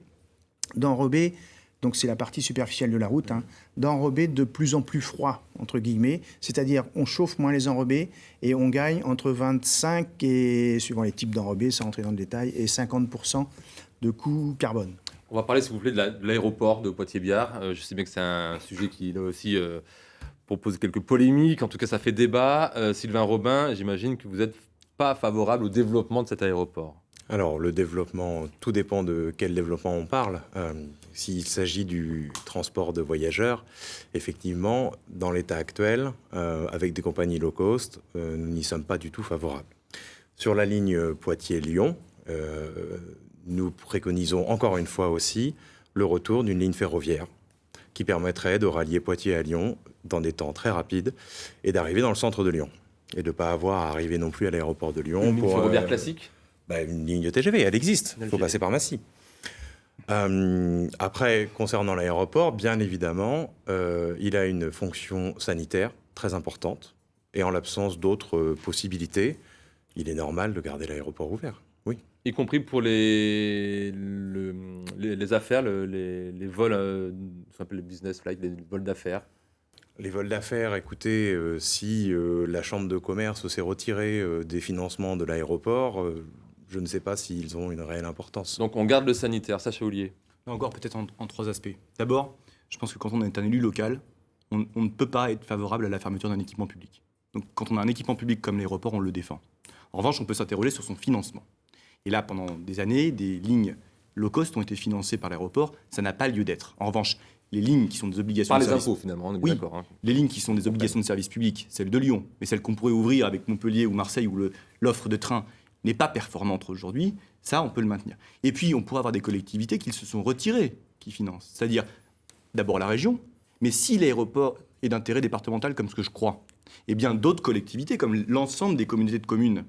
donc c'est la partie superficielle de la route, d'enrobés de plus en plus froids, entre guillemets, c'est-à-dire on chauffe moins les enrobés et on gagne entre 25 et, suivant les types d'enrobés, sans rentrer dans le détail, et 50% de coût carbone. On va parler, s'il vous plaît, de l'aéroport de Poitiers-Biard. Je sais bien que c'est un sujet qui, là aussi, propose quelques polémiques. En tout cas, ça fait débat. Sylvain Robin, j'imagine que vous n'êtes pas favorable au développement de cet aéroport. Alors, le développement, tout dépend de quel développement on parle. S'il s'agit du transport de voyageurs, effectivement, dans l'état actuel, avec des compagnies low cost, nous n'y sommes pas du tout favorables. Sur la ligne Poitiers-Lyon, nous préconisons encore une fois aussi le retour d'une ligne ferroviaire qui permettrait de rallier Poitiers à Lyon dans des temps très rapides et d'arriver dans le centre de Lyon. Et de ne pas avoir à arriver non plus à l'aéroport de Lyon. Une ligne ferroviaire classique ? Une ligne de TGV, elle existe. Il faut passer par Massy. Après, concernant l'aéroport, bien évidemment, il a une fonction sanitaire très importante. Et en l'absence d'autres possibilités, il est normal de garder l'aéroport ouvert. Oui. Y compris pour les affaires, les vols, ça s'appelle les business flights, les vols d'affaires. Les vols d'affaires, écoutez, si la Chambre de commerce s'est retirée des financements de l'aéroport, je ne sais pas s'ils ont une réelle importance. Donc on garde le sanitaire, Sacha Houlier. Là encore, peut-être en trois aspects. D'abord, je pense que quand on est un élu local, on ne peut pas être favorable à la fermeture d'un équipement public. Donc quand on a un équipement public comme l'aéroport, on le défend. En revanche, on peut s'interroger sur son financement. Et là, pendant des années, des lignes low cost ont été financées par l'aéroport. Ça n'a pas lieu d'être. En revanche, les lignes qui sont des obligations par de les service... impôts, finalement, on est oui, d'accord. Les lignes qui sont des obligations de service public, celles de Lyon, mais celles qu'on pourrait ouvrir avec Montpellier ou Marseille, où l'offre de train n'est pas performante aujourd'hui, ça, on peut le maintenir. Et puis, on pourrait avoir des collectivités qui se sont retirées, qui financent. C'est-à-dire, d'abord la région, mais si l'aéroport est d'intérêt départemental, comme ce que je crois, eh bien, d'autres collectivités, comme l'ensemble des communautés de communes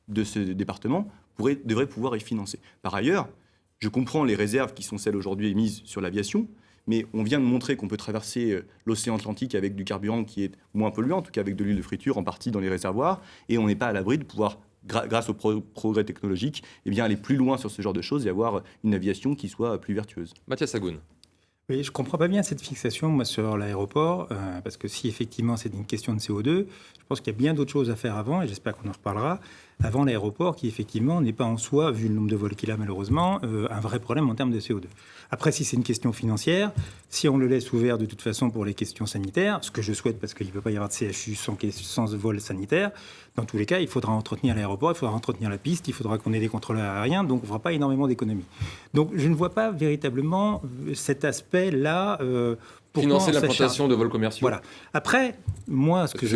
de ce département, devraient pouvoir y financer. Par ailleurs, je comprends les réserves qui sont celles aujourd'hui émises sur l'aviation, mais on vient de montrer qu'on peut traverser l'océan Atlantique avec du carburant qui est moins polluant, en tout cas avec de l'huile de friture en partie dans les réservoirs, et on n'est pas à l'abri de pouvoir, grâce au progrès technologique, eh bien aller plus loin sur ce genre de choses et avoir une aviation qui soit plus vertueuse. Mathias Agoun. Oui, je ne comprends pas bien cette fixation, moi, sur l'aéroport, parce que si effectivement c'est une question de CO2, je pense qu'il y a bien d'autres choses à faire avant, et j'espère qu'on en reparlera, avant l'aéroport, qui effectivement n'est pas en soi, vu le nombre de vols qu'il a malheureusement, un vrai problème en termes de CO2. Après, si c'est une question financière, si on le laisse ouvert de toute façon pour les questions sanitaires, ce que je souhaite parce qu'il ne peut pas y avoir de CHU sans vol sanitaire, dans tous les cas, il faudra entretenir l'aéroport, il faudra entretenir la piste, il faudra qu'on ait des contrôleurs aériens, donc on ne fera pas énormément d'économies. Donc je ne vois pas véritablement cet aspect-là... Financer l'implantation de vols commerciaux. Voilà. Après, moi, ce que je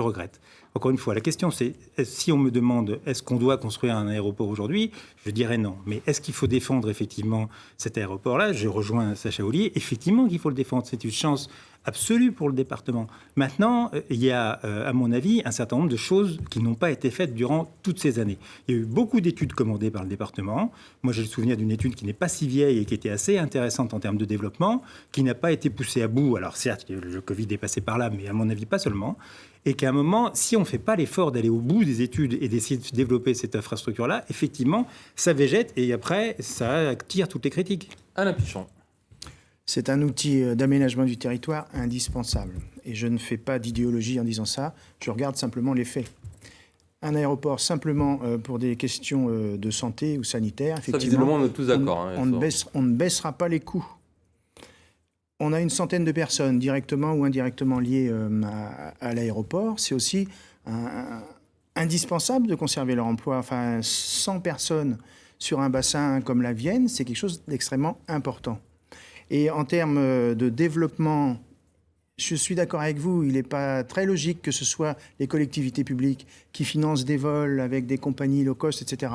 regrette, encore une fois, la question c'est, si on me demande est-ce qu'on doit construire un aéroport aujourd'hui, je dirais non. Mais est-ce qu'il faut défendre effectivement cet aéroport-là ? Je rejoins Sacha Houlier, effectivement qu'il faut le défendre. C'est une chance absolue pour le département. Maintenant, il y a, à mon avis, un certain nombre de choses qui n'ont pas été faites durant toutes ces années. Il y a eu beaucoup d'études commandées par le département. Moi, j'ai le souvenir d'une étude qui n'est pas si vieille et qui était assez intéressante en termes de développement, qui n'a pas été poussée à bout. Alors certes, le Covid est passé par là, mais à mon avis, pas seulement. Et qu'à un moment, si on ne fait pas l'effort d'aller au bout des études et d'essayer de développer cette infrastructure-là, effectivement, ça végète et après, ça attire toutes les critiques. Alain Pichon. C'est un outil d'aménagement du territoire indispensable. Et je ne fais pas d'idéologie en disant ça, je regarde simplement les faits. Un aéroport, simplement pour des questions de santé ou sanitaire, effectivement, ça, visiblement, on est tous d'accord. On ne baissera pas les coûts. On a une centaine de personnes directement ou indirectement liées à l'aéroport. C'est aussi indispensable de conserver leur emploi. Enfin, 100 personnes sur un bassin comme la Vienne, c'est quelque chose d'extrêmement important. Et en termes de développement, je suis d'accord avec vous, il n'est pas très logique que ce soit les collectivités publiques qui financent des vols avec des compagnies low cost, etc.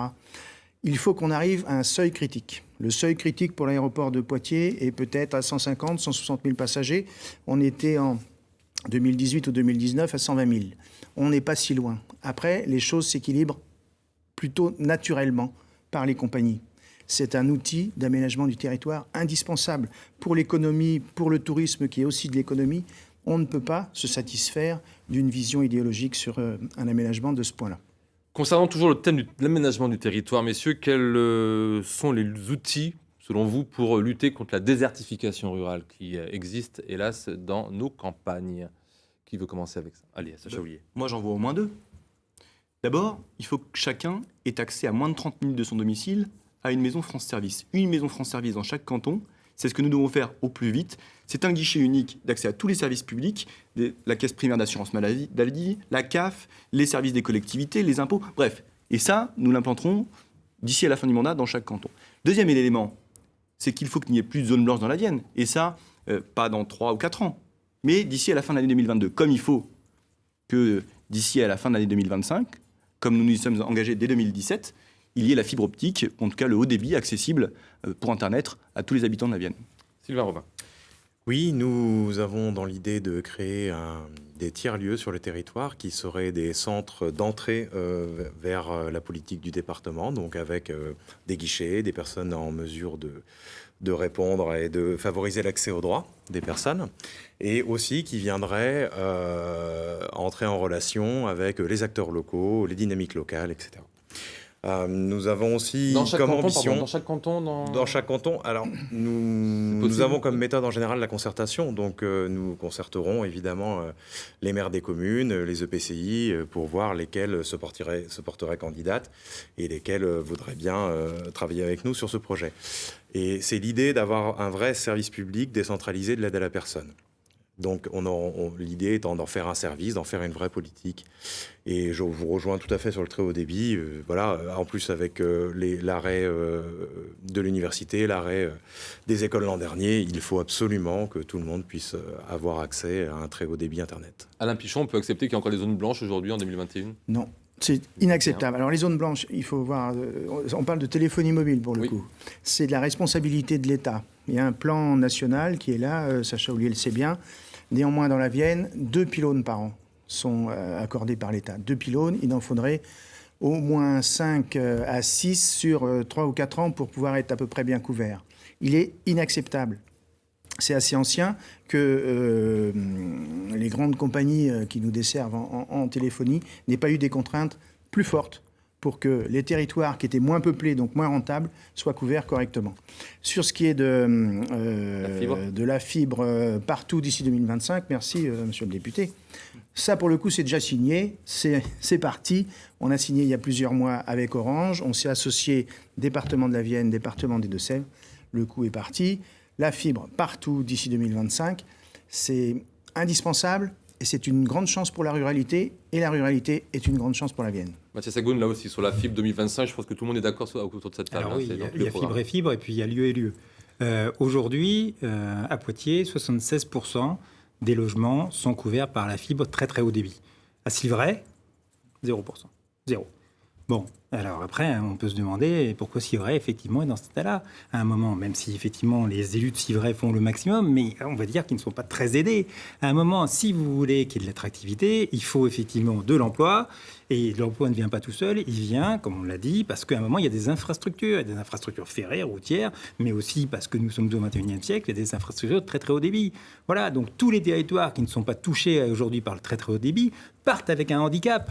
Il faut qu'on arrive à un seuil critique. Le seuil critique pour l'aéroport de Poitiers est peut-être à 150, 160 000 passagers. On était en 2018 ou 2019 à 120 000. On n'est pas si loin. Après, les choses s'équilibrent plutôt naturellement par les compagnies. C'est un outil d'aménagement du territoire indispensable pour l'économie, pour le tourisme qui est aussi de l'économie. On ne peut pas se satisfaire d'une vision idéologique sur un aménagement de ce point-là. Concernant toujours le thème de l'aménagement du territoire, messieurs, quels sont les outils, selon vous, pour lutter contre la désertification rurale qui existe, hélas, dans nos campagnes? Qui veut commencer avec ça? Allez, Sacha Houlié. Moi, j'en vois au moins 2. D'abord, il faut que chacun ait accès à moins de 30 minutes de son domicile à une maison France Service. Une maison France Service dans chaque canton, c'est ce que nous devons faire au plus vite. C'est un guichet unique d'accès à tous les services publics, la caisse primaire d'assurance maladie, la CAF, les services des collectivités, les impôts, bref. Et ça, nous l'implanterons d'ici à la fin du mandat dans chaque canton. Deuxième élément, c'est qu'il faut qu'il n'y ait plus de zone blanche dans la Vienne. Et ça, pas dans 3 ou 4 ans, mais d'ici à la fin de l'année 2022. Comme il faut que d'ici à la fin de l'année 2025, comme nous nous y sommes engagés dès 2017, il y ait la fibre optique, en tout cas le haut débit accessible pour Internet à tous les habitants de la Vienne. Sylvain Robin. Oui, nous avons dans l'idée de créer des tiers-lieux sur le territoire qui seraient des centres d'entrée vers la politique du département, donc avec des guichets, des personnes en mesure de répondre et de favoriser l'accès aux droits des personnes, et aussi qui viendraient entrer en relation avec les acteurs locaux, les dynamiques locales, etc. Nous avons aussi comme ambition... Dans chaque canton Dans chaque canton. Alors, nous avons comme méthode en général la concertation. Donc, nous concerterons évidemment les maires des communes, les EPCI, pour voir lesquels se porteraient candidates et lesquels voudraient bien travailler avec nous sur ce projet. Et c'est l'idée d'avoir un vrai service public décentralisé de l'aide à la personne. Donc, l'idée étant d'en faire un service, d'en faire une vraie politique. Et je vous rejoins tout à fait sur le très haut débit. Voilà, en plus, avec l'arrêt de l'université, l'arrêt des écoles l'an dernier, il faut absolument que tout le monde puisse avoir accès à un très haut débit Internet. Alain Pichon, on peut accepter qu'il y a encore des zones blanches aujourd'hui, en 2021? Non. C'est inacceptable. Alors les zones blanches, il faut voir, on parle de téléphonie mobile pour le coup. C'est de la responsabilité de l'État. Il y a un plan national qui est là, Sacha Houlié le sait bien. Néanmoins, dans la Vienne, 2 pylônes par an sont accordés par l'État. 2 pylônes, il en faudrait au moins 5 à 6 sur 3 ou 4 ans pour pouvoir être à peu près bien couvert. Il est inacceptable. C'est assez ancien que les grandes compagnies qui nous desservent en téléphonie n'aient pas eu des contraintes plus fortes pour que les territoires qui étaient moins peuplés, donc moins rentables, soient couverts correctement. Sur ce qui est de la fibre partout d'ici 2025, merci monsieur le député, ça pour le coup c'est déjà signé, c'est parti. On a signé il y a plusieurs mois avec Orange, on s'est associé département de la Vienne, département des Deux-Sèvres, le coup est parti. La fibre partout d'ici 2025, c'est indispensable et c'est une grande chance pour la ruralité et la ruralité est une grande chance pour la Vienne. Mathias Agoun, là aussi, sur la fibre 2025, je pense que tout le monde est d'accord autour de cette table. Alors oui, il y a fibre et fibre et puis il y a lieu et lieu. Aujourd'hui, à Poitiers, 76% des logements sont couverts par la fibre très très haut débit. À Civray, 0%. 0. Bon, alors après, on peut se demander pourquoi Civray, effectivement, est dans cet état-là. À un moment, même si, effectivement, les élus de Civray font le maximum, mais on va dire qu'ils ne sont pas très aidés. À un moment, si vous voulez qu'il y ait de l'attractivité, il faut effectivement de l'emploi. Et l'emploi ne vient pas tout seul, il vient, comme on l'a dit, parce qu'à un moment, il y a des infrastructures ferrées, routières, mais aussi parce que nous sommes au XXIe siècle, il y a des infrastructures de très très haut débit. Voilà, donc tous les territoires qui ne sont pas touchés aujourd'hui par le très très haut débit partent avec un handicap.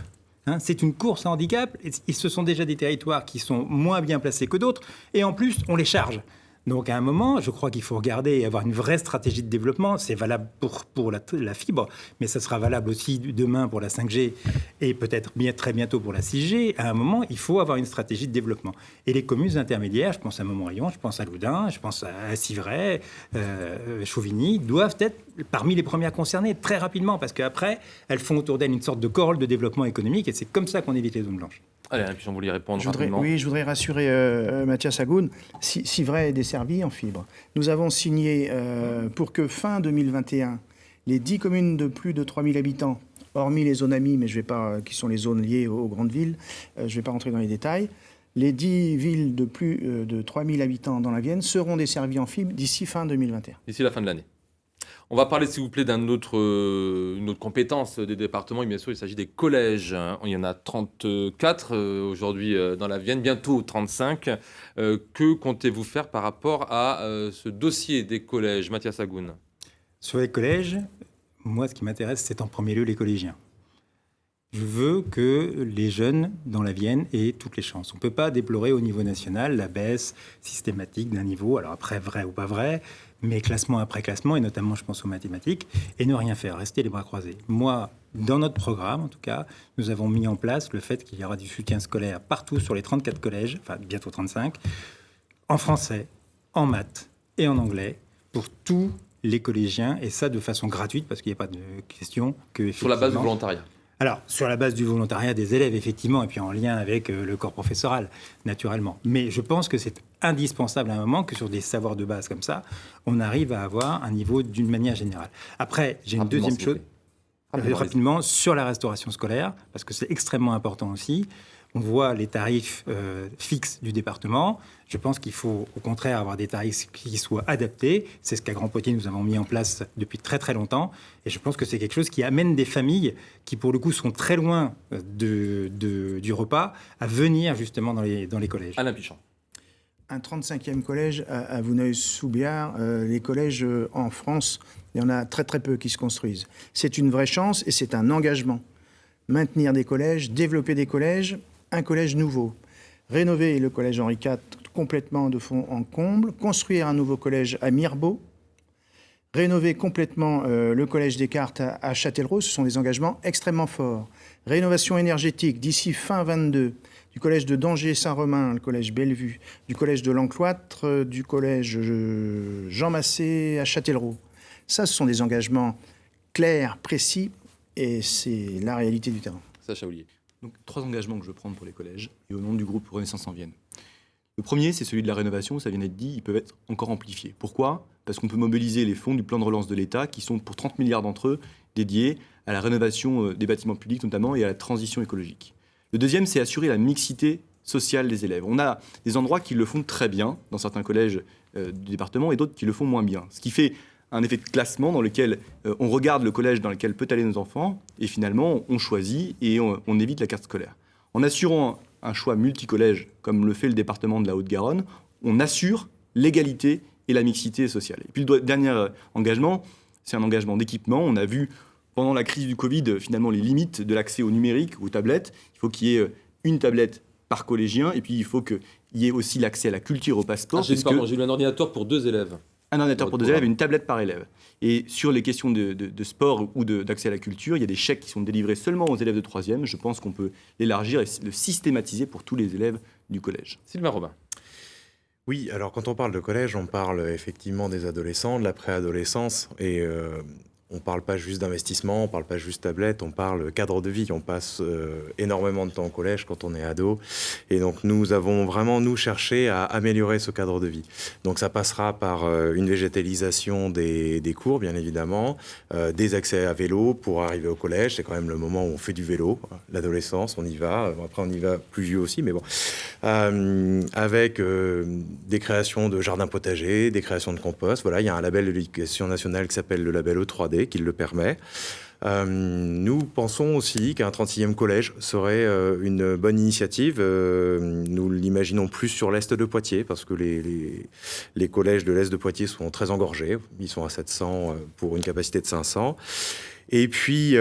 C'est une course à handicap, et ce sont déjà des territoires qui sont moins bien placés que d'autres, et en plus, on les charge. Donc à un moment, je crois qu'il faut regarder et avoir une vraie stratégie de développement. C'est valable pour la fibre, mais ça sera valable aussi demain pour la 5G et peut-être très bientôt pour la 6G. À un moment, il faut avoir une stratégie de développement. Et les communes intermédiaires, je pense à Montmorillon, je pense à Loudun, je pense à Civray, Chauvigny, doivent être parmi les premières concernées très rapidement, parce qu'après, elles font autour d'elles une sorte de corolle de développement économique, et c'est comme ça qu'on évite les zones blanches. Allez, puis on voulait répondre rapidement. Oui, je voudrais rassurer Mathias Agoun. Civray est desservi en fibre. Nous avons signé pour que fin 2021, les 10 communes de plus de 3000 habitants, hormis les zones amies, mais je vais pas, qui sont les zones liées aux grandes villes, je ne vais pas rentrer dans les détails, les 10 villes de plus de 3000 habitants dans la Vienne seront desservies en fibre d'ici fin 2021. D'ici la fin de l'année. On va parler, s'il vous plaît, d'une autre compétence des départements. Et bien sûr, il s'agit des collèges. Il y en a 34 aujourd'hui dans la Vienne, bientôt 35. Que comptez-vous faire par rapport à ce dossier des collèges? Mathias Agoun. Sur les collèges, moi, ce qui m'intéresse, c'est en premier lieu les collégiens. Je veux que les jeunes dans la Vienne aient toutes les chances. On ne peut pas déplorer au niveau national la baisse systématique d'un niveau, alors après vrai ou pas vrai, mais classement après classement, et notamment je pense aux mathématiques, et ne rien faire, rester les bras croisés. Moi, dans notre programme en tout cas, nous avons mis en place le fait qu'il y aura du soutien scolaire partout sur les 34 collèges, enfin bientôt 35, en français, en maths et en anglais, pour tous les collégiens, et ça de façon gratuite, parce qu'il n'y a pas de question que... Sur la base du volontariat. Alors, sur la base du volontariat des élèves, effectivement, et puis en lien avec le corps professoral, naturellement. Mais je pense que c'est indispensable à un moment que sur des savoirs de base comme ça, on arrive à avoir un niveau d'une manière générale. Après, j'ai une deuxième chose, rapidement, sur la restauration scolaire, parce que c'est extrêmement important aussi. On voit les tarifs fixes du département. Je pense qu'il faut au contraire avoir des tarifs qui soient adaptés. C'est ce qu'à Grand Poitiers, nous avons mis en place depuis très très longtemps. Et je pense que c'est quelque chose qui amène des familles qui, pour le coup, sont très loin du repas, à venir justement dans les collèges. Alain Pichon. Un 35e collège à Vouneuil-sous-Biard. Les collèges en France, il y en a très très peu qui se construisent. C'est une vraie chance et c'est un engagement. Maintenir des collèges, développer des collèges, un collège nouveau. Rénover le collège Henri IV complètement de fond en comble. Construire un nouveau collège à Mirbeau. Rénover complètement le collège Descartes à Châtellerault. Ce sont des engagements extrêmement forts. Rénovation énergétique d'ici fin 22. Du collège de Danger-Saint-Romain, le collège Bellevue. Du collège de l'Encloître, du collège Jean Massé à Châtellerault. Ça, ce sont des engagements clairs, précis, et c'est la réalité du terrain. Sacha Houlier. Donc, 3 engagements que je veux prendre pour les collèges et au nom du groupe Renaissance en Vienne. Le premier, c'est celui de la rénovation, ça vient d'être dit, ils peuvent être encore amplifiés. Pourquoi ? Parce qu'on peut mobiliser les fonds du plan de relance de l'État, qui sont pour 30 milliards d'entre eux dédiés à la rénovation des bâtiments publics notamment et à la transition écologique. Le deuxième, c'est assurer la mixité sociale des élèves. On a des endroits qui le font très bien dans certains collèges du département et d'autres qui le font moins bien. Ce qui fait un effet de classement dans lequel on regarde le collège dans lequel peut aller nos enfants et finalement on choisit et on évite la carte scolaire. En assurant un choix multicollège, comme le fait le département de la Haute-Garonne, on assure l'égalité et la mixité sociale. Et puis le dernier engagement, c'est un engagement d'équipement. On a vu pendant la crise du Covid finalement les limites de l'accès au numérique, aux tablettes. Il faut qu'il y ait une tablette par collégien et puis il faut qu'il y ait aussi l'accès à la culture, au passeport. J'ai eu un ordinateur pour 2 élèves. Un ordinateur pour 2 élèves et une tablette par élève. Et sur les questions de sport ou d'accès à la culture, il y a des chèques qui sont délivrés seulement aux élèves de 3e. Je pense qu'on peut l'élargir et le systématiser pour tous les élèves du collège. Sylvain Robin. Oui, alors quand on parle de collège, on parle effectivement des adolescents, de la préadolescence, et on ne parle pas juste d'investissement, on ne parle pas juste tablette, on parle cadre de vie. On passe énormément de temps au collège quand on est ado. Et donc nous avons vraiment, nous, cherché à améliorer ce cadre de vie. Donc ça passera par une végétalisation des cours, bien évidemment, des accès à vélo pour arriver au collège. C'est quand même le moment où on fait du vélo. L'adolescence, on y va. Après, on y va plus vieux aussi, mais bon. Avec des créations de jardins potagers, des créations de compost. Voilà, il y a un label de l'éducation nationale qui s'appelle le label E3D qui le permet. Nous pensons aussi qu'un 36e collège serait une bonne initiative. Nous l'imaginons plus sur l'est de Poitiers, parce que les collèges de l'est de Poitiers sont très engorgés. Ils sont à 700 pour une capacité de 500. Et puis,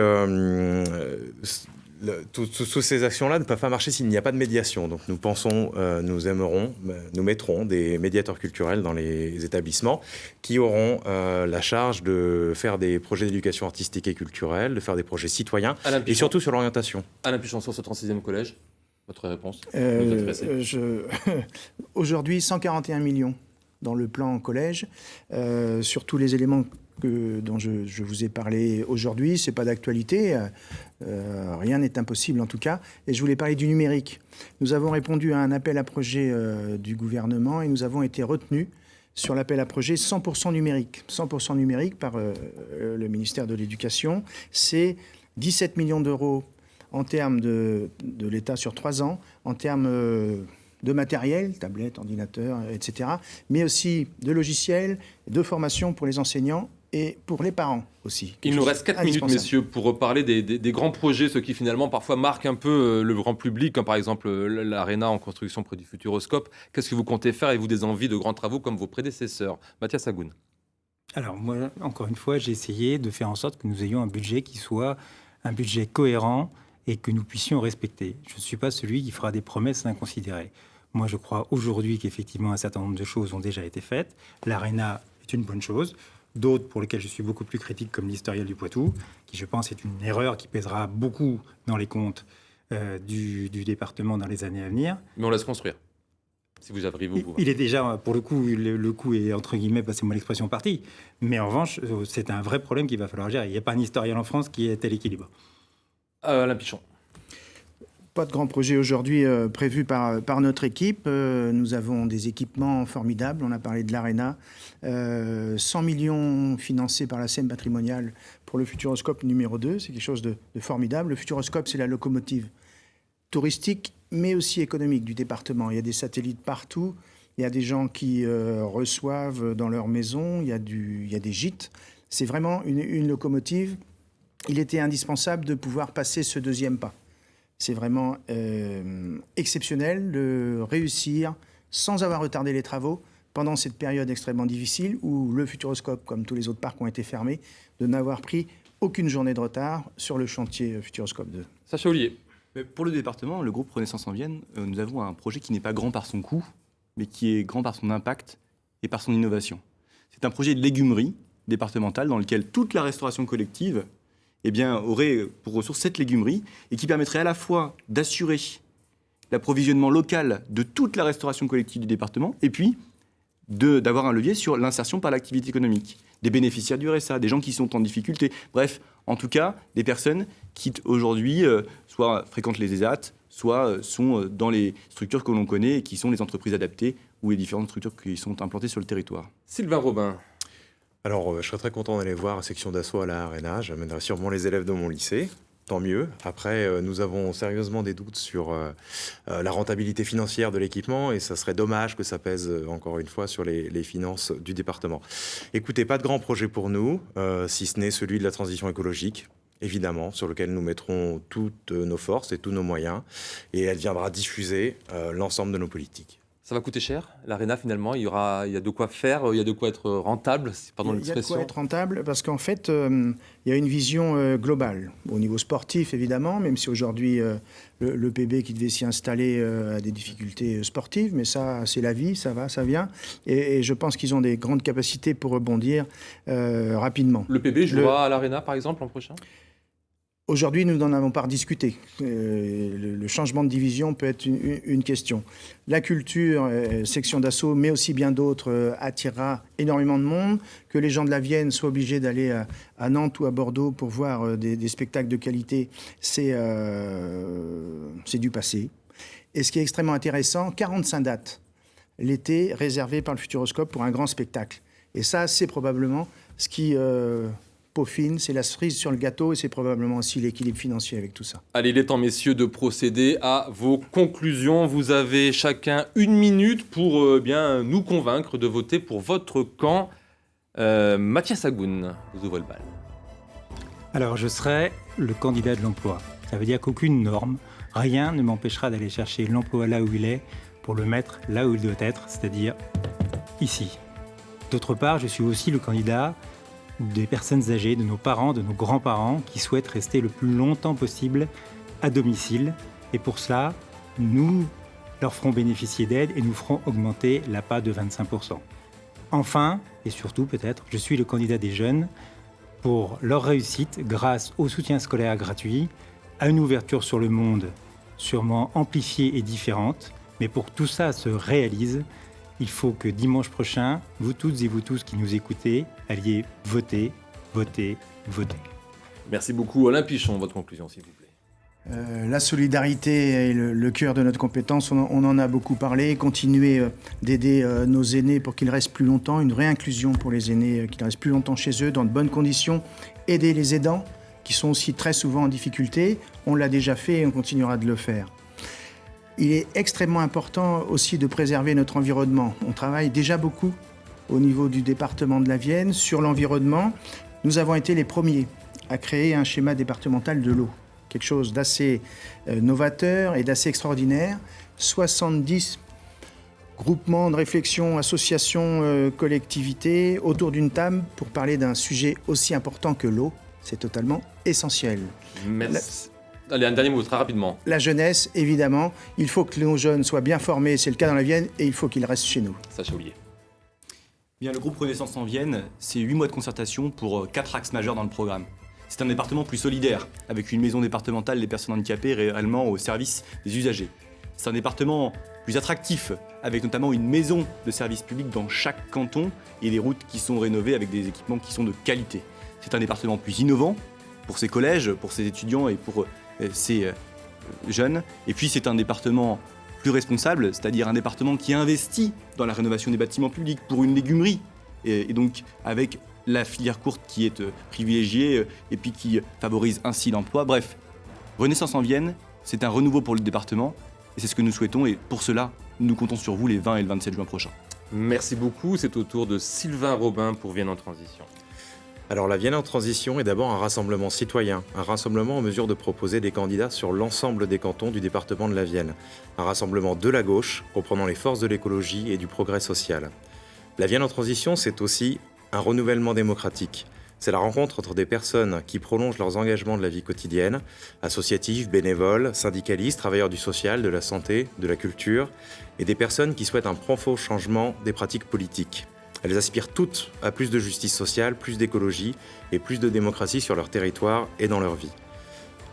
toutes ces actions-là ne peuvent pas marcher s'il n'y a pas de médiation. Donc nous pensons, nous mettrons des médiateurs culturels dans les établissements qui auront la charge de faire des projets d'éducation artistique et culturelle, de faire des projets citoyens et surtout sur l'orientation. Alain Pichon, sur ce 36e collège, votre réponse Aujourd'hui, 141 millions dans le plan collège, sur tous les éléments dont je vous ai parlé aujourd'hui. Ce n'est pas d'actualité, rien n'est impossible en tout cas. Et je voulais parler du numérique. Nous avons répondu à un appel à projet du gouvernement et nous avons été retenus sur l'appel à projet 100% numérique. 100% numérique par le ministère de l'Éducation. C'est 17 millions d'euros en termes de l'État sur 3 ans, en termes de matériel, tablettes, ordinateurs, etc., mais aussi de logiciels, de formation pour les enseignants et pour les parents aussi. Il nous reste 4 minutes, messieurs, pour reparler des grands projets, ceux qui finalement parfois marquent un peu le grand public, comme par exemple l'Arena en construction près du Futuroscope. Qu'est-ce que vous comptez faire? Avez-vous des envies de grands travaux comme vos prédécesseurs? Mathias Agoun. Alors moi, encore une fois, j'ai essayé de faire en sorte que nous ayons un budget qui soit un budget cohérent et que nous puissions respecter. Je ne suis pas celui qui fera des promesses inconsidérées. Moi, je crois aujourd'hui qu'effectivement, un certain nombre de choses ont déjà été faites. L'ARENA est une bonne chose. D'autres pour lesquelles je suis beaucoup plus critique, comme l'Historial du Poitou, qui, je pense, est une erreur qui pèsera beaucoup dans les comptes du département dans les années à venir. Mais on laisse construire. Si vous arrivez au pouvoir. Il est déjà, pour le coup, le coup est, entre guillemets, passez-moi l'expression, parti. Mais en revanche, c'est un vrai problème qu'il va falloir gérer. Il n'y a pas un historien en France qui est à l'équilibre. Alain Pichon. Pas de grand projet aujourd'hui prévu par notre équipe. Nous avons des équipements formidables. On a parlé de l'Arena. 100 millions financés par la SEM patrimoniale pour le Futuroscope numéro 2. C'est quelque chose de formidable. Le Futuroscope, c'est la locomotive touristique, mais aussi économique du département. Il y a des satellites partout. Il y a des gens qui reçoivent dans leur maison. Il y a des gîtes. C'est vraiment une locomotive. Il était indispensable de pouvoir passer ce deuxième pas. C'est vraiment exceptionnel de réussir, sans avoir retardé les travaux, pendant cette période extrêmement difficile où le Futuroscope, comme tous les autres parcs, ont été fermés, de n'avoir pris aucune journée de retard sur le chantier Futuroscope 2. Sacha Ollier. Mais pour le département, le groupe Renaissance en Vienne, nous avons un projet qui n'est pas grand par son coût, mais qui est grand par son impact et par son innovation. C'est un projet de légumerie départementale dans lequel toute la restauration collective aurait pour ressource cette légumerie et qui permettrait à la fois d'assurer l'approvisionnement local de toute la restauration collective du département et puis d'avoir un levier sur l'insertion par l'activité économique, des bénéficiaires du RSA, des gens qui sont en difficulté. Bref, en tout cas, des personnes qui aujourd'hui soit fréquentent les ESAT, soit sont dans les structures que l'on connaît et qui sont les entreprises adaptées ou les différentes structures qui sont implantées sur le territoire. Sylvain Robin. Alors, je serais très content d'aller voir la section d'assaut à la Arena. J'amènerai sûrement les élèves de mon lycée. Tant mieux. Après, nous avons sérieusement des doutes sur la rentabilité financière de l'équipement et ça serait dommage que ça pèse encore une fois sur les finances du département. Écoutez, pas de grand projet pour nous, si ce n'est celui de la transition écologique, évidemment, sur lequel nous mettrons toutes nos forces et tous nos moyens et elle viendra diffuser l'ensemble de nos politiques. Ça va coûter cher, l'Arena finalement, il y a de quoi faire, il y a de quoi être rentable, pardon l'expression. Il y a de quoi être rentable parce qu'en fait, il y a une vision globale. Au niveau sportif, évidemment, même si aujourd'hui, le PB qui devait s'y installer a des difficultés sportives, mais ça, c'est la vie, ça va, ça vient. Et je pense qu'ils ont des grandes capacités pour rebondir rapidement. Le PB jouera à l'Arena, par exemple, l'an prochain ? Aujourd'hui, nous n'en avons pas rediscuté. Le changement de division peut être une question. La culture, section d'assaut, mais aussi bien d'autres, attirera énormément de monde. Que les gens de la Vienne soient obligés d'aller à Nantes ou à Bordeaux pour voir des spectacles de qualité, c'est du passé. Et ce qui est extrêmement intéressant, 45 dates l'été réservées par le Futuroscope pour un grand spectacle. Et ça, c'est probablement ce qui... peaufine, c'est la cerise sur le gâteau et c'est probablement aussi l'équilibre financier avec tout ça. Allez, il est temps, messieurs, de procéder à vos conclusions. Vous avez chacun 1 minute pour nous convaincre de voter pour votre camp. Mathias Agoun, vous ouvrez le bal. Alors, je serai le candidat de l'emploi. Ça veut dire qu'aucune norme, rien ne m'empêchera d'aller chercher l'emploi là où il est pour le mettre là où il doit être, c'est-à-dire ici. D'autre part, je suis aussi le candidat des personnes âgées, de nos parents, de nos grands-parents qui souhaitent rester le plus longtemps possible à domicile. Et pour cela, nous leur ferons bénéficier d'aide et nous ferons augmenter l'APA de 25%. Enfin, et surtout peut-être, je suis le candidat des jeunes pour leur réussite grâce au soutien scolaire gratuit, à une ouverture sur le monde sûrement amplifiée et différente. Mais pour que tout ça se réalise, il faut que dimanche prochain, vous toutes et vous tous qui nous écoutez, alliez voter, voter, voter. Merci beaucoup. Alain Pichon, votre conclusion, s'il vous plaît. La solidarité est le cœur de notre compétence. On en a beaucoup parlé. Continuer d'aider nos aînés pour qu'ils restent plus longtemps. Une réinclusion pour les aînés, qu'ils restent plus longtemps chez eux, dans de bonnes conditions. Aider les aidants, qui sont aussi très souvent en difficulté. On l'a déjà fait et on continuera de le faire. Il est extrêmement important aussi de préserver notre environnement. On travaille déjà beaucoup au niveau du département de la Vienne sur l'environnement. Nous avons été les premiers à créer un schéma départemental de l'eau. Quelque chose d'assez novateur et d'assez extraordinaire. 70 groupements de réflexion, associations, collectivités autour d'une table pour parler d'un sujet aussi important que l'eau. C'est totalement essentiel. Merci. Allez, un dernier mot, très rapidement. La jeunesse, évidemment. Il faut que nos jeunes soient bien formés, c'est le cas dans la Vienne, et il faut qu'ils restent chez nous. Sacha Houlier. Bien, le groupe Renaissance en Vienne, c'est 8 mois de concertation pour 4 axes majeurs dans le programme. C'est un département plus solidaire, avec une maison départementale des personnes handicapées réellement au service des usagers. C'est un département plus attractif, avec notamment une maison de service public dans chaque canton et des routes qui sont rénovées avec des équipements qui sont de qualité. C'est un département plus innovant pour ses collèges, pour ses étudiants et pour ses jeunes. Et puis c'est un département plus responsable, c'est-à-dire un département qui investit dans la rénovation des bâtiments publics pour une légumerie. Et donc avec la filière courte qui est privilégiée et puis qui favorise ainsi l'emploi. Bref, Renaissance en Vienne, c'est un renouveau pour le département et c'est ce que nous souhaitons et pour cela, nous comptons sur vous les 20 et le 27 juin prochains. Merci beaucoup. C'est au tour de Sylvain Robin pour Vienne en transition. Alors la Vienne en transition est d'abord un rassemblement citoyen, un rassemblement en mesure de proposer des candidats sur l'ensemble des cantons du département de la Vienne, un rassemblement de la gauche, comprenant les forces de l'écologie et du progrès social. La Vienne en transition, c'est aussi un renouvellement démocratique. C'est la rencontre entre des personnes qui prolongent leurs engagements de la vie quotidienne, associatifs, bénévoles, syndicalistes, travailleurs du social, de la santé, de la culture, et des personnes qui souhaitent un profond changement des pratiques politiques. Elles aspirent toutes à plus de justice sociale, plus d'écologie et plus de démocratie sur leur territoire et dans leur vie.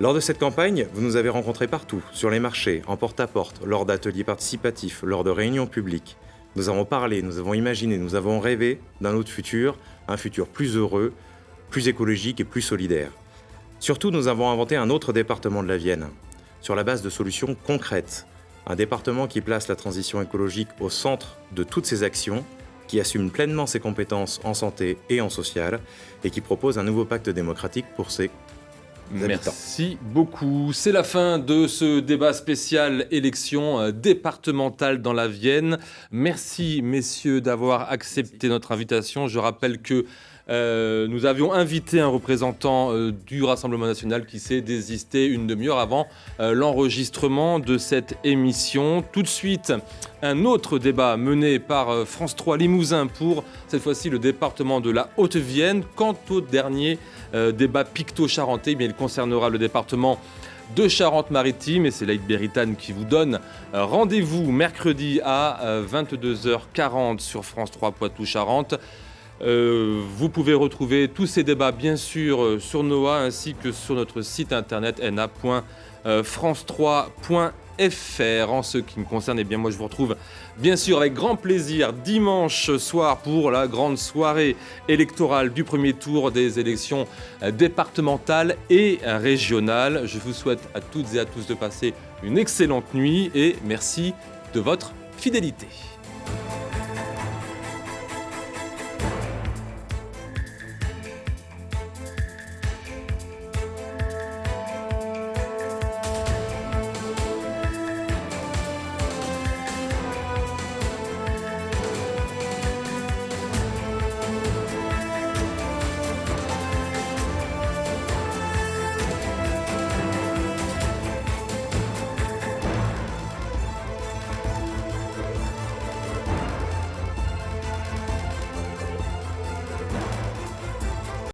Lors de cette campagne, vous nous avez rencontrés partout, sur les marchés, en porte-à-porte, lors d'ateliers participatifs, lors de réunions publiques. Nous avons parlé, nous avons imaginé, nous avons rêvé d'un autre futur, un futur plus heureux, plus écologique et plus solidaire. Surtout, nous avons inventé un autre département de la Vienne, sur la base de solutions concrètes. Un département qui place la transition écologique au centre de toutes ses actions, qui assume pleinement ses compétences en santé et en social, et qui propose un nouveau pacte démocratique pour ses habitants. Merci beaucoup. C'est la fin de ce débat spécial élection départementale dans la Vienne. Merci, messieurs, d'avoir accepté notre invitation. Je rappelle que nous avions invité un représentant du Rassemblement national qui s'est désisté une demi-heure avant l'enregistrement de cette émission. Tout de suite, un autre débat mené par France 3 Limousin pour, cette fois-ci, le département de la Haute-Vienne. Quant au dernier débat picto-charentais, il concernera le département de Charente-Maritime et c'est Laïd Béritane qui vous donne rendez-vous mercredi à 22h40 sur France 3 Poitou-Charentes. Vous pouvez retrouver tous ces débats bien sûr sur Noah ainsi que sur notre site internet na.france3.fr. En ce qui me concerne, eh bien moi je vous retrouve bien sûr avec grand plaisir dimanche soir pour la grande soirée électorale du premier tour des élections départementales et régionales. Je vous souhaite à toutes et à tous de passer une excellente nuit et merci de votre fidélité.